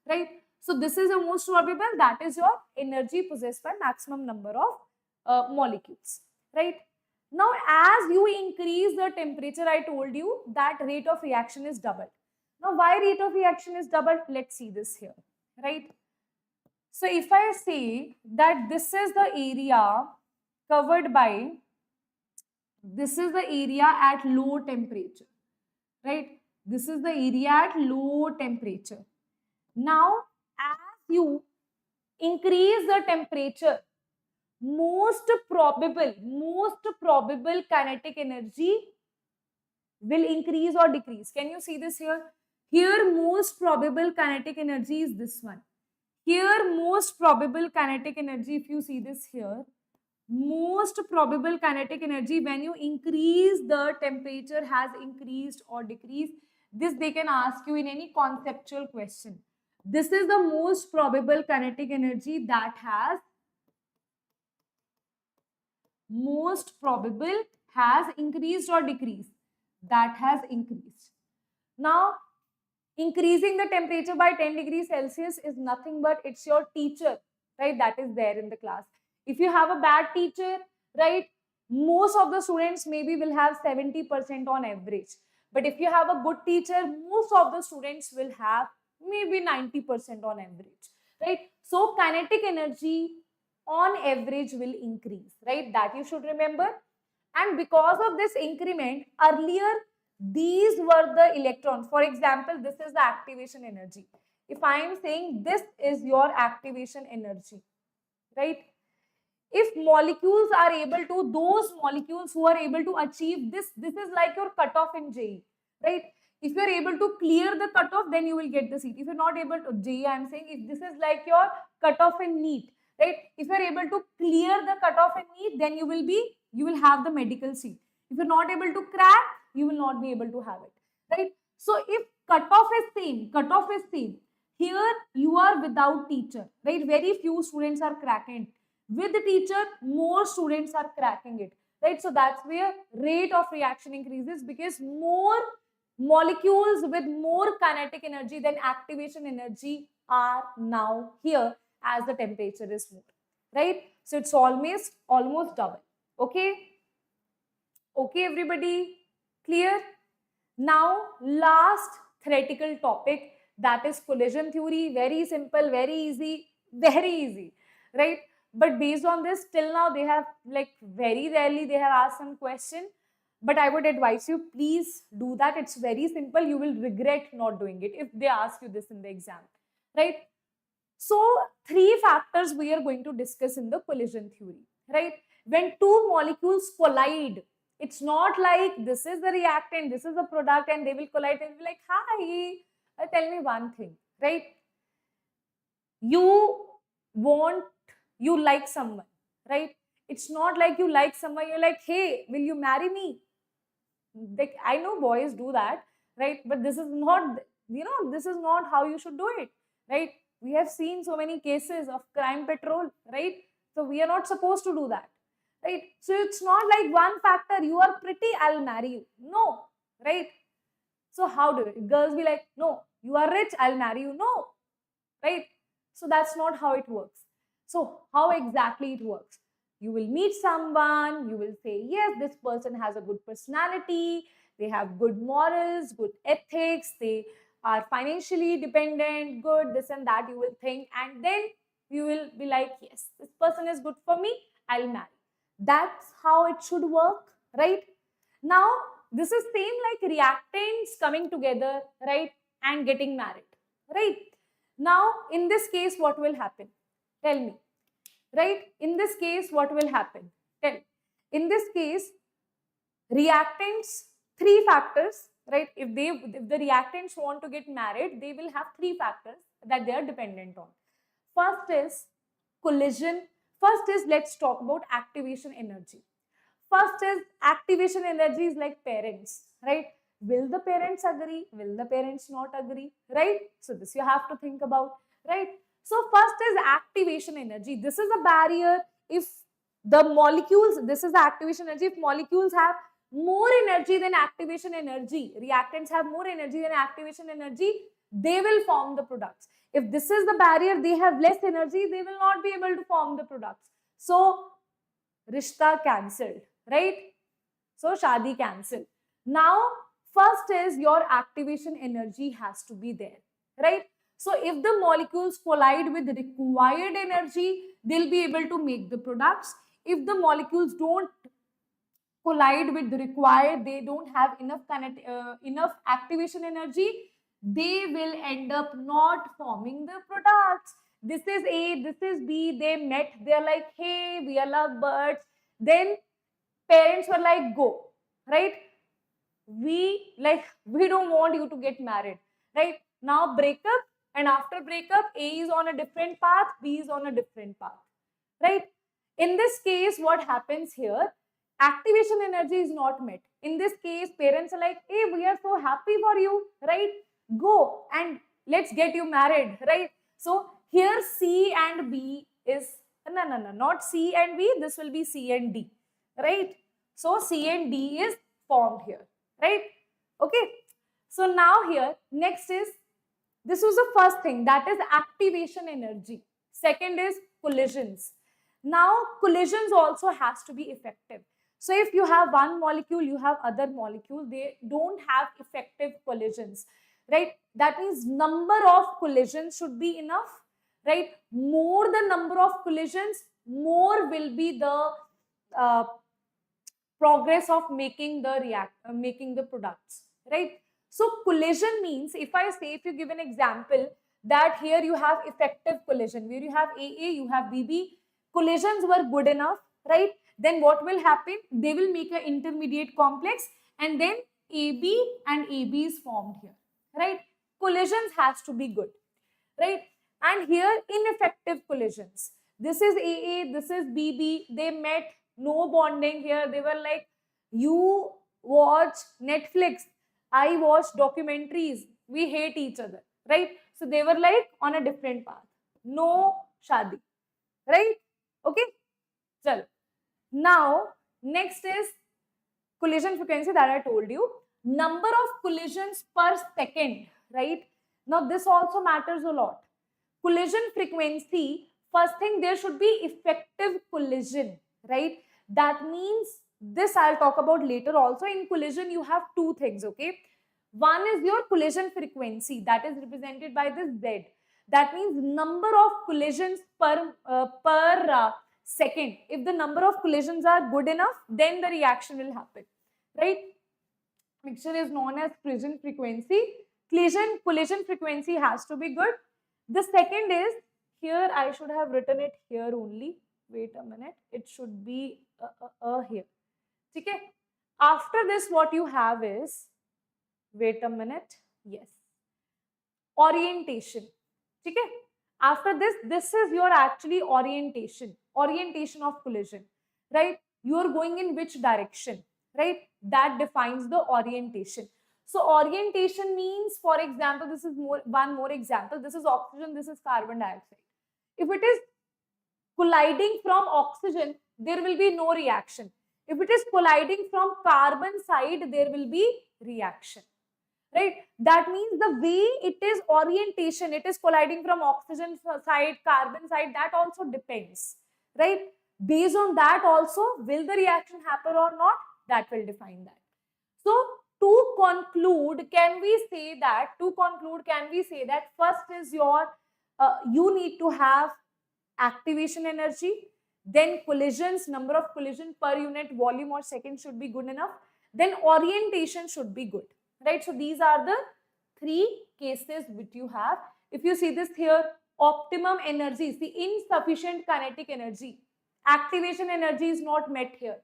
[SPEAKER 1] right? So this is the most probable, that is your energy possessed by maximum number of molecules, right? Now as you increase the temperature, I told you that rate of reaction is doubled. Now why rate of reaction is doubled? Let's see this here, right? So if I say that this is the area covered by, this is the area at low temperature, right? This is the area at low temperature. Now as you increase the temperature, most probable kinetic energy will increase or decrease. Can you see this here? Here most probable kinetic energy is this one. Here most probable kinetic energy, if you see this here, most probable kinetic energy when you increase the temperature has increased or decreased. This they can ask you in any conceptual question. This is the most probable kinetic energy that has increased or decreased. That has increased. Now increasing the temperature by 10 degrees Celsius is nothing but it's your teacher, right, that is there in the class. If you have a bad teacher, right, most of the students maybe will have 70% on average. But if you have a good teacher, most of the students will have maybe 90% on average, right? So kinetic energy on average will increase, right? That you should remember. And because of this increment, earlier these were the electrons. For example, this is the activation energy. If I am saying this is your activation energy, right? If molecules are able to, those molecules who are able to achieve this, this is like your cutoff in JEE, right? If you're able to clear the cutoff, then you will get the seat. If you're not able to, JEE, I'm saying, if this is like your cutoff in NEET, right? If you're able to clear the cutoff in NEET, then you will have the medical seat. If you're not able to crack, you will not be able to have it, right? So if cutoff is same, here you are without teacher, right? Very few students are cracking. With the teacher, more students are cracking it, right? So that's where rate of reaction increases, because more molecules with more kinetic energy than activation energy are now here as the temperature is more, right? So it's almost double. Okay, everybody, clear? Now last theoretical topic, that is collision theory. Very simple, very easy, right? But based on this, till now they have, like, very rarely they have asked some question, but I would advise you, please do that. It's very simple. You will regret not doing it if they ask you this in the exam, right? So 3 factors we are going to discuss in the collision theory, right? When two molecules collide, it's not like this is the reactant, this is the product, and they will collide and be like, hi, tell me one thing, right? You like someone, right? It's not like you like someone, you're like, hey, will you marry me? Like, I know boys do that, right? But this is not, this is not how you should do it, right? We have seen so many cases of crime patrol, right? So we are not supposed to do that, right? So it's not like one factor, you are pretty, I'll marry you. No, right? So how do it? Girls be like, no, you are rich, I'll marry you. No, right? So that's not how it works. So how exactly it works? You will meet someone, you will say, yes, this person has a good personality, they have good morals, good ethics, they are financially dependent, good, this and that, you will think, and then you will be like, yes, this person is good for me, I'll marry. That's how it should work, right? Now, this is same like reactants coming together, right, and getting married, right? Now, in this case, what will happen? Tell me, right? In this case, what will happen? Tell. In this case, reactants, 3 factors, right? If the reactants want to get married, they will have 3 factors that they are dependent on. First is collision. First is, let's talk about activation energy. First is activation energy is like parents, right? Will the parents agree? Will the parents not agree, right? So this you have to think about, right? So first is activation energy. This is a barrier. If the molecules, this is the activation energy. If molecules have more energy than activation energy, reactants have more energy than activation energy, they will form the products. If this is the barrier, they have less energy, they will not be able to form the products. So rishta cancelled, right? So shadi cancelled. Now first is your activation energy has to be there, right? So if the molecules collide with required energy, they'll be able to make the products. If the molecules don't collide with the required, they don't have enough activation energy, they will end up not forming the products. This is A, this is B, they met, they're like, hey, we are lovebirds. Then parents were like, go, right? We don't want you to get married, right? Now break up, and after breakup, A is on a different path, B is on a different path, right? In this case, what happens here? Activation energy is not met. In this case, parents are like, hey, we are so happy for you, right? Go and let's get you married, right? So here C and B is, no, not C and B, this will be C and D, right? So C and D is formed here, right? Okay. So now here, next is, this was the first thing, that is activation energy. Second is collisions. Now collisions also has to be effective. So if you have one molecule, you have other molecule, they don't have effective collisions, right? That means number of collisions should be enough, right? More the number of collisions, more will be the progress of making the products, right? So collision means, if I say, if you give an example that here you have effective collision, where you have AA, you have BB, collisions were good enough, right? Then what will happen? They will make an intermediate complex, and then AB and AB is formed here, right? Collisions has to be good, right? And here ineffective collisions. This is AA, this is BB. They met, no bonding here. They were like, you watch Netflix, I watch documentaries. We hate each other, right? So they were like on a different path. No shadi, right? Okay. Chalo. Now, next is collision frequency that I told you. Number of collisions per second, right? Now, this also matters a lot. Collision frequency, first thing, there should be effective collision, right? That means, this I'll talk about later also. In collision, you have two things, okay? One is your collision frequency, that is represented by this Z. That means number of collisions per second. If the number of collisions are good enough, then the reaction will happen, right? Mixture is known as collision frequency. Collision frequency has to be good. The second is, here I should have written it here only. Wait a minute. It should be here. Okay. After this, what you have is, wait a minute. Yes. Orientation. Okay. After this, this is your actually orientation of collision, right? You are going in which direction, right? That defines the orientation. So orientation means, for example, this is one more example. This is oxygen, this is carbon dioxide. If it is colliding from oxygen, there will be no reaction. If it is colliding from carbon side, there will be reaction, right? That means the way it is orientation, it is colliding from oxygen side, carbon side, that also depends, right? Based on that also, will the reaction happen or not? That will define that. So to conclude, can we say that first is your, you need to have activation energy, then collisions, number of collision per unit volume or second should be good enough, then orientation should be good, right? So these are the three cases which you have. If you see this here, optimum energy, see, insufficient kinetic energy, activation energy is not met here,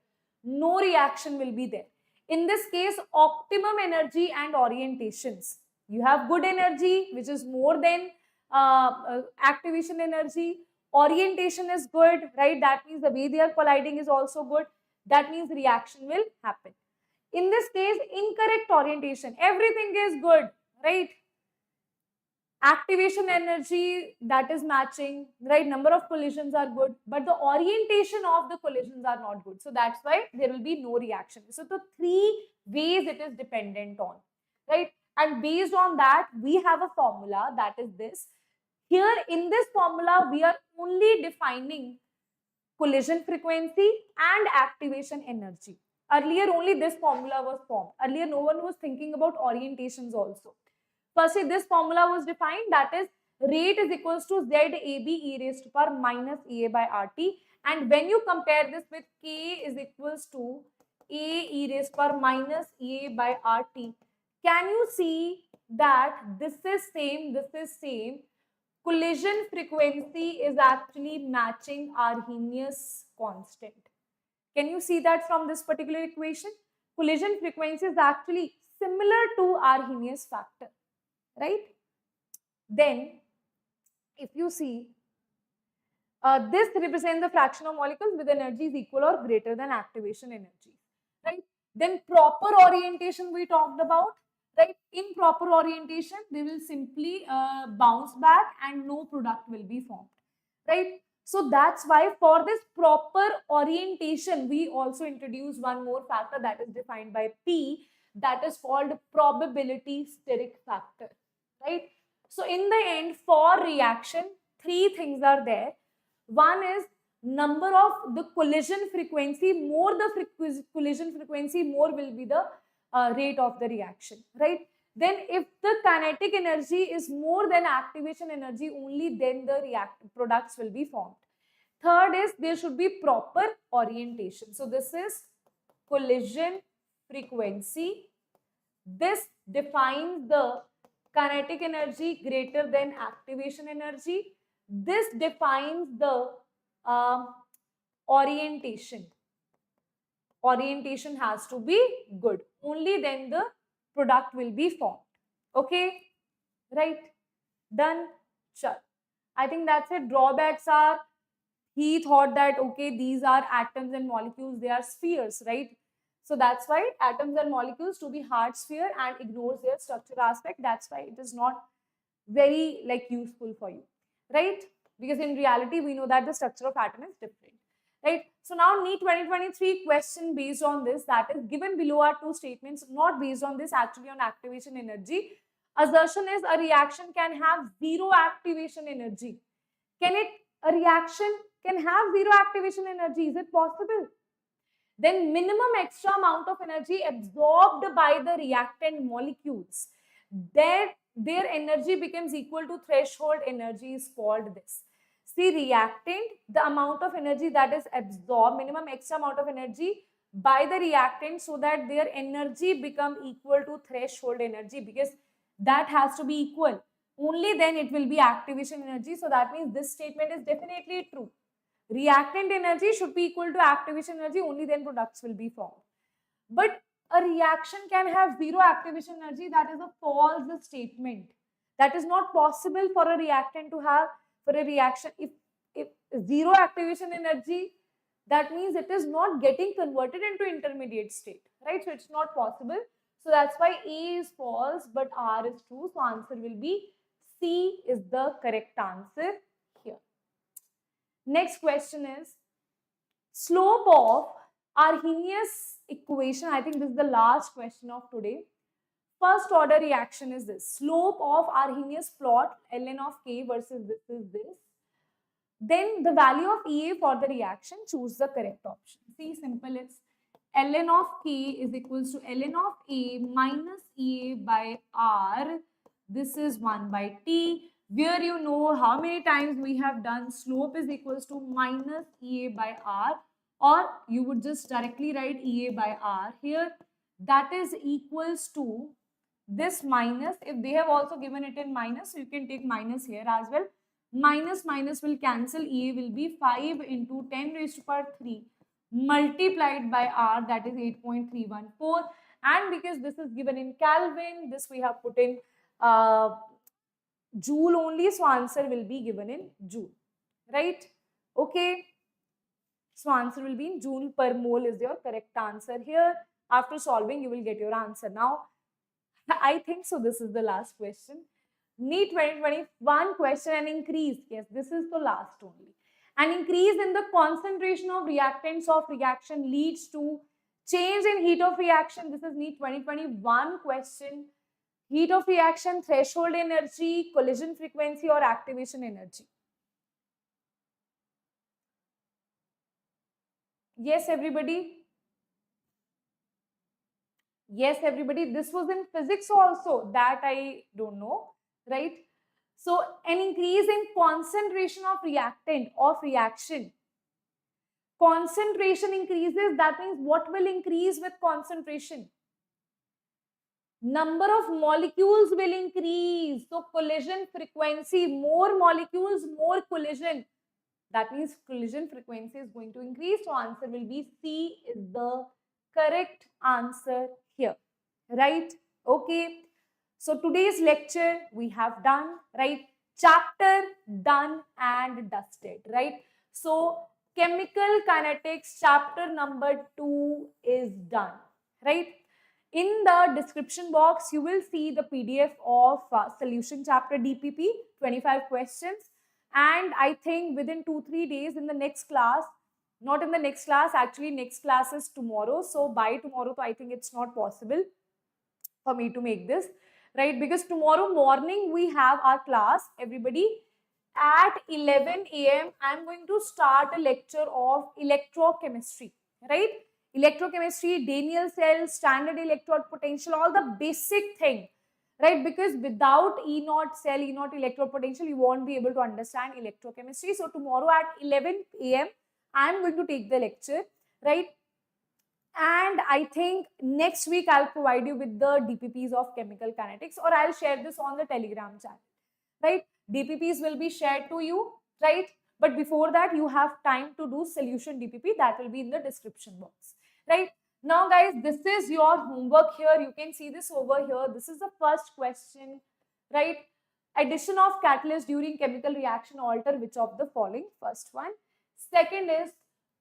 [SPEAKER 1] no reaction will be there. In this case, optimum energy and orientations, you have good energy which is more than activation energy, orientation is good, right? That means the way they are colliding is also good. That means reaction will happen. In this case, incorrect orientation, everything is good, right? Activation energy, that is matching, right? Number of collisions are good, but the orientation of the collisions are not good. So that's why there will be no reaction. So the three ways it is dependent on, right? And based on that, we have a formula, that is this. Here in this formula, we are only defining collision frequency and activation energy. Earlier, only this formula was formed. Earlier, no one was thinking about orientations also. Firstly, this formula was defined, that is, rate is equals to ZAB e raised to power minus EA by RT. And when you compare this with K is equals to A e raised to power minus EA by RT, can you see that this is same, collision frequency is actually matching Arrhenius constant. Can you see that from this particular equation? Collision frequency is actually similar to Arrhenius factor, right? Then, if you see, this represents the fraction of molecules with energies equal or greater than activation energy, right? Then proper orientation we talked about, right? In proper orientation, they will simply bounce back and no product will be formed, right? So that's why for this proper orientation, we also introduce one more factor that is defined by P, that is called probability steric factor, right? So in the end, for reaction, three things are there. One is number of the collision frequency, more the collision frequency, more will be the rate of the reaction, right? Then if the kinetic energy is more than activation energy, only then the products will be formed. Third is there should be proper orientation. So this is collision frequency. This defines the kinetic energy greater than activation energy. This defines the orientation. Orientation has to be good. Only then the product will be formed. Okay, right? Done. Sure. I think that's it. Drawbacks are, he thought that, okay, these are atoms and molecules, they are spheres, right? So that's why atoms and molecules to be hard sphere and ignores their structure aspect. That's why it is not very like useful for you, right? Because in reality, we know that the structure of atom is different, right? So now NEET 2023 question based on this, that is given below are two statements, not based on this, actually on activation energy. Assertion is a reaction can have zero activation energy. Can it, a reaction can have zero activation energy? Is it possible? Then minimum extra amount of energy absorbed by the reactant molecules, their energy becomes equal to threshold energy is called this. See, reactant, the amount of energy that is absorbed, minimum extra amount of energy by the reactant, so that their energy become equal to threshold energy, because that has to be equal. Only then it will be activation energy. So that means this statement is definitely true. Reactant energy should be equal to activation energy, only then products will be formed. But a reaction can have zero activation energy, that is a false statement. That is not possible for a reactant to have, for a reaction. If zero activation energy, that means it is not getting converted into intermediate state, right? So it's not possible. So that's why A is false, but R is true. So answer will be C is the correct answer here. Next question is slope of Arrhenius equation. I think this is the last question of today. First order reaction is this. Slope of Arrhenius plot ln of k versus this is this. Then the value of EA for the reaction, choose the correct option. See, simple, it's ln of k is equals to ln of A minus EA by R. This is 1 by T, where you know how many times we have done slope is equals to minus EA by R, or you would just directly write EA by R here. That is equals to this minus, if they have also given it in minus, so you can take minus here as well. Minus minus will cancel, EA will be 5 into 10 raised to power 3 multiplied by R, that is 8.314. And because this is given in Kelvin, this we have put in joule only, so answer will be given in joule, right? Okay, so answer will be in joule per mole is your correct answer here. After solving, you will get your answer. Now, I think so this is the last question. NEET 2021 question, an increase. Yes, this is the last only. An increase in the concentration of reactants of reaction leads to change in heat of reaction. This is NEET 2021 question. Heat of reaction, threshold energy, collision frequency, or activation energy. Yes, everybody. Yes, everybody. This was in physics also. That I don't know, right? So an increase in concentration of reactant of reaction. Concentration increases, that means what will increase with concentration? Number of molecules will increase. So collision frequency, more molecules, more collision. That means collision frequency is going to increase. So answer will be C is the correct answer here, right? Okay. So today's lecture we have done, right? Chapter done and dusted, right? So chemical kinetics chapter number 2 is done, right? In the description box, you will see the PDF of solution chapter DPP, 25 questions. And I think within 2-3 days in the next class, not in the next class, actually next class is tomorrow. So by tomorrow, I think it's not possible for me to make this, right? Because tomorrow morning we have our class, everybody, at 11 a.m. I'm going to start a lecture of electrochemistry, right? Electrochemistry, Daniel cell, standard electrode potential, all the basic thing, right? Because without E0 cell, E0 electrode potential, you won't be able to understand electrochemistry. So tomorrow at 11 a.m. I'm going to take the lecture, right? And I think next week I'll provide you with the DPPs of chemical kinetics, or I'll share this on the Telegram channel, right? DPPs will be shared to you, right? But before that, you have time to do solution DPP. That will be in the description box, right? Now guys, this is your homework here. You can see this over here. This is the first question, right? Addition of catalyst during chemical reaction alter which of the following? First one. Second is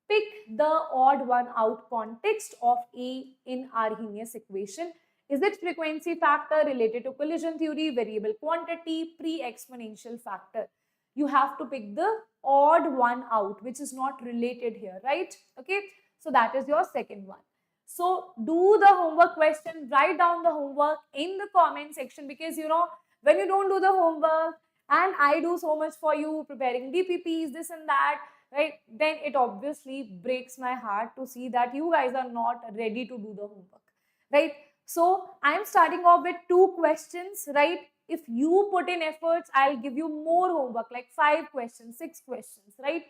[SPEAKER 1] pick the odd one out context of A in Arrhenius equation. Is it frequency factor, related to collision theory, variable quantity, pre-exponential factor? You have to pick the odd one out, which is not related here, right? Okay, so that is your second one. So do the homework question, write down the homework in the comment section, because you know, when you don't do the homework and I do so much for you, preparing DPPs, this and that, right, then it obviously breaks my heart to see that you guys are not ready to do the homework, right? So I am starting off with 2 questions, right? If you put in efforts, I'll give you more homework, like 5 questions, 6 questions, right?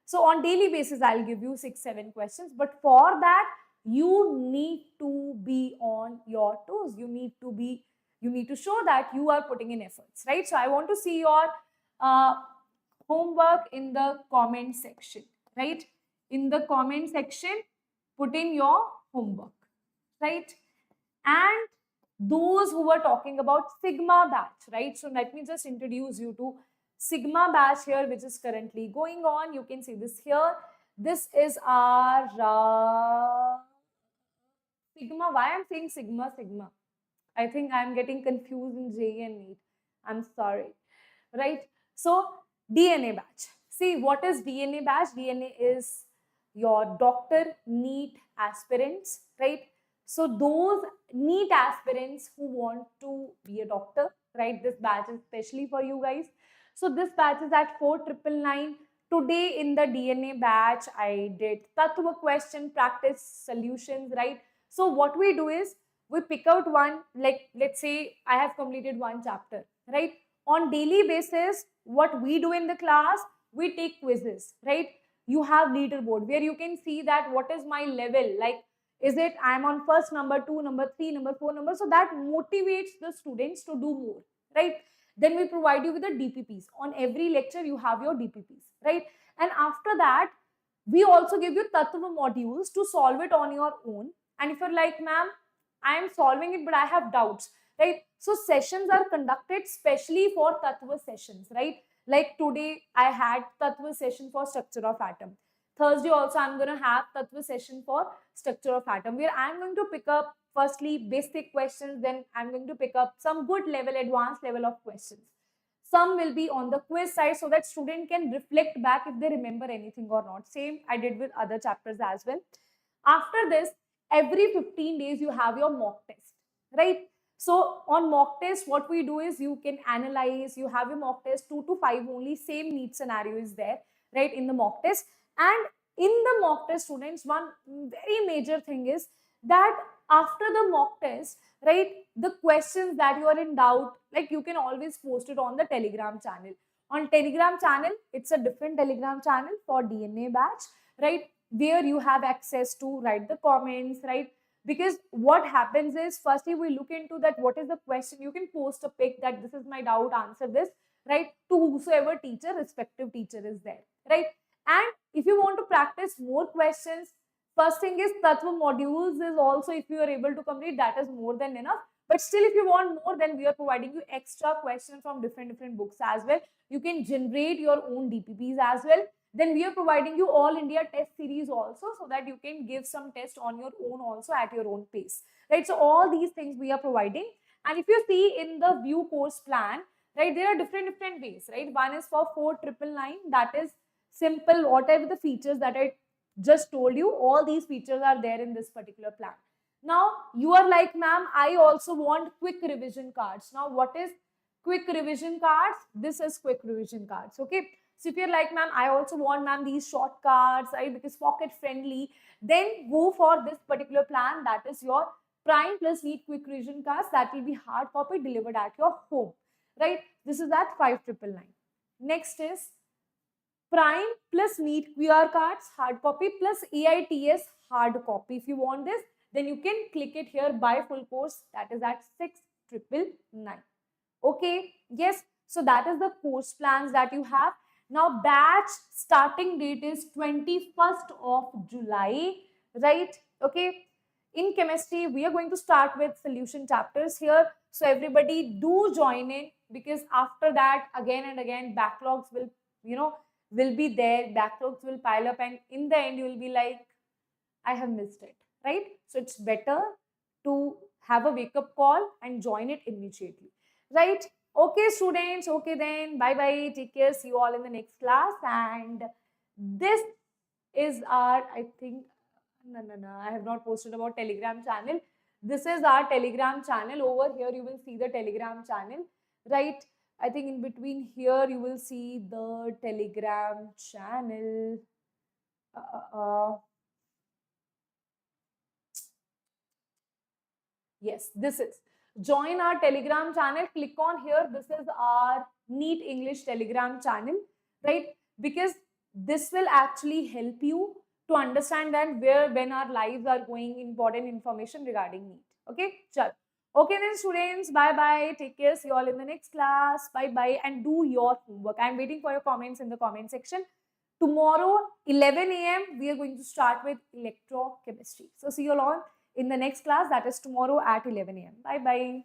[SPEAKER 1] So on daily basis, I'll give you 6, 7 questions. But for that, you need to be on your toes. You need to show that you are putting in efforts, right? So I want to see your homework in the comment section, right? In the comment section, put in your homework, right? And those who were talking about Sigma batch, right? So let me just introduce you to Sigma batch here, which is currently going on. You can see this here. This is our Sigma. Why I'm saying Sigma, Sigma? I think I'm getting confused in JE and NEET. I'm sorry, right? So DNA batch. See, what is DNA batch? DNA is your doctor NEET aspirants, right? So those NEET aspirants who want to be a doctor, right? This batch is especially for you guys. So this batch is at 4999. Today in the DNA batch, I did Tattva question practice solutions, right? So what we do is we pick out one, like let's say I have completed one chapter, right? On daily basis, what we do in the class, we take quizzes, right? You have leaderboard where you can see that what is my level, like is it I'm on first number, 2 number, 3 number, 4 number. So that motivates the students to do more, right? Then we provide you with the DPPs. On every lecture you have your DPPs, right? And after that we also give you Tattva modules to solve it on your own. And if you're like, ma'am, I am solving it but I have doubts, right? So sessions are conducted specially for Tattva sessions, right? Like today I had Tattva session for structure of atom. Thursday also I'm going to have Tattva session for structure of atom, where I'm going to pick up firstly basic questions, then I'm going to pick up some good level, advanced level of questions. Some will be on the quiz side so that student can reflect back if they remember anything or not. Same I did with other chapters as well. After this, every 15 days you have your mock test, right? So on mock test, what we do is you can analyze, you have your mock test 2 to 5 only, same NEET scenario is there, right, in the mock test. And in the mock test, students, one very major thing is that after the mock test, right, the questions that you are in doubt, like you can always post it on the Telegram channel. On Telegram channel, it's a different Telegram channel for DNA batch, right, where you have access to write the comments, right? Because what happens is, firstly, we look into that what is the question. You can post a pic that this is my doubt, answer this, right, to whosoever teacher, respective teacher is there, right? And if you want to practice more questions, first thing is Tattva modules is also, if you are able to complete, that is more than enough. But still, if you want more, then we are providing you extra questions from different books as well. You can generate your own DPPs as well. Then we are providing you all India test series also, so that you can give some test on your own also at your own pace, right? So all these things we are providing. And if you see in the view course plan, right, there are different ways, right? One is for 4999, that is simple, whatever the features that I just told you, all these features are there in this particular plan. Now you are like, ma'am, I also want quick revision cards. Now what is quick revision cards? This is quick revision cards, okay? So if you're like, ma'am, I also want, ma'am, these short cards, right, because pocket friendly, then go for this particular plan. That is your Prime plus NEET quick revision cards. That will be hard copy delivered at your home, right? This is at 5999. Next is Prime plus NEET QR cards, hard copy, plus AITS hard copy. If you want this, then you can click it here, buy full course. That is at 6999. Okay, yes. So that is the course plans that you have. Now batch starting date is 21st of July. right? Okay. In chemistry, we are going to start with solution chapters here. So everybody do join in, because after that, again and again, backlogs will, will be there. Backlogs will pile up, and in the end, you will be like, I have missed it, right? So it's better to have a wake up call and join it immediately, right? Okay, students. Okay, then. Bye bye. Take care. See you all in the next class. And this is our, I think, no. I have not posted about Telegram channel. This is our Telegram channel. Over here, you will see the Telegram channel, right? I think in between here, you will see the Telegram channel. Yes, this is. Join our Telegram channel. Click on here. This is our NEET English Telegram channel, right? Because this will actually help you to understand that when our lives are going, important information regarding NEET. Okay, chal. Okay then, students. Bye bye. Take care. See you all in the next class. Bye bye. And do your homework. I'm waiting for your comments in the comment section. Tomorrow, 11 a.m., we are going to start with electrochemistry. So see you all in the next class, that is tomorrow at 11 a.m. Bye bye.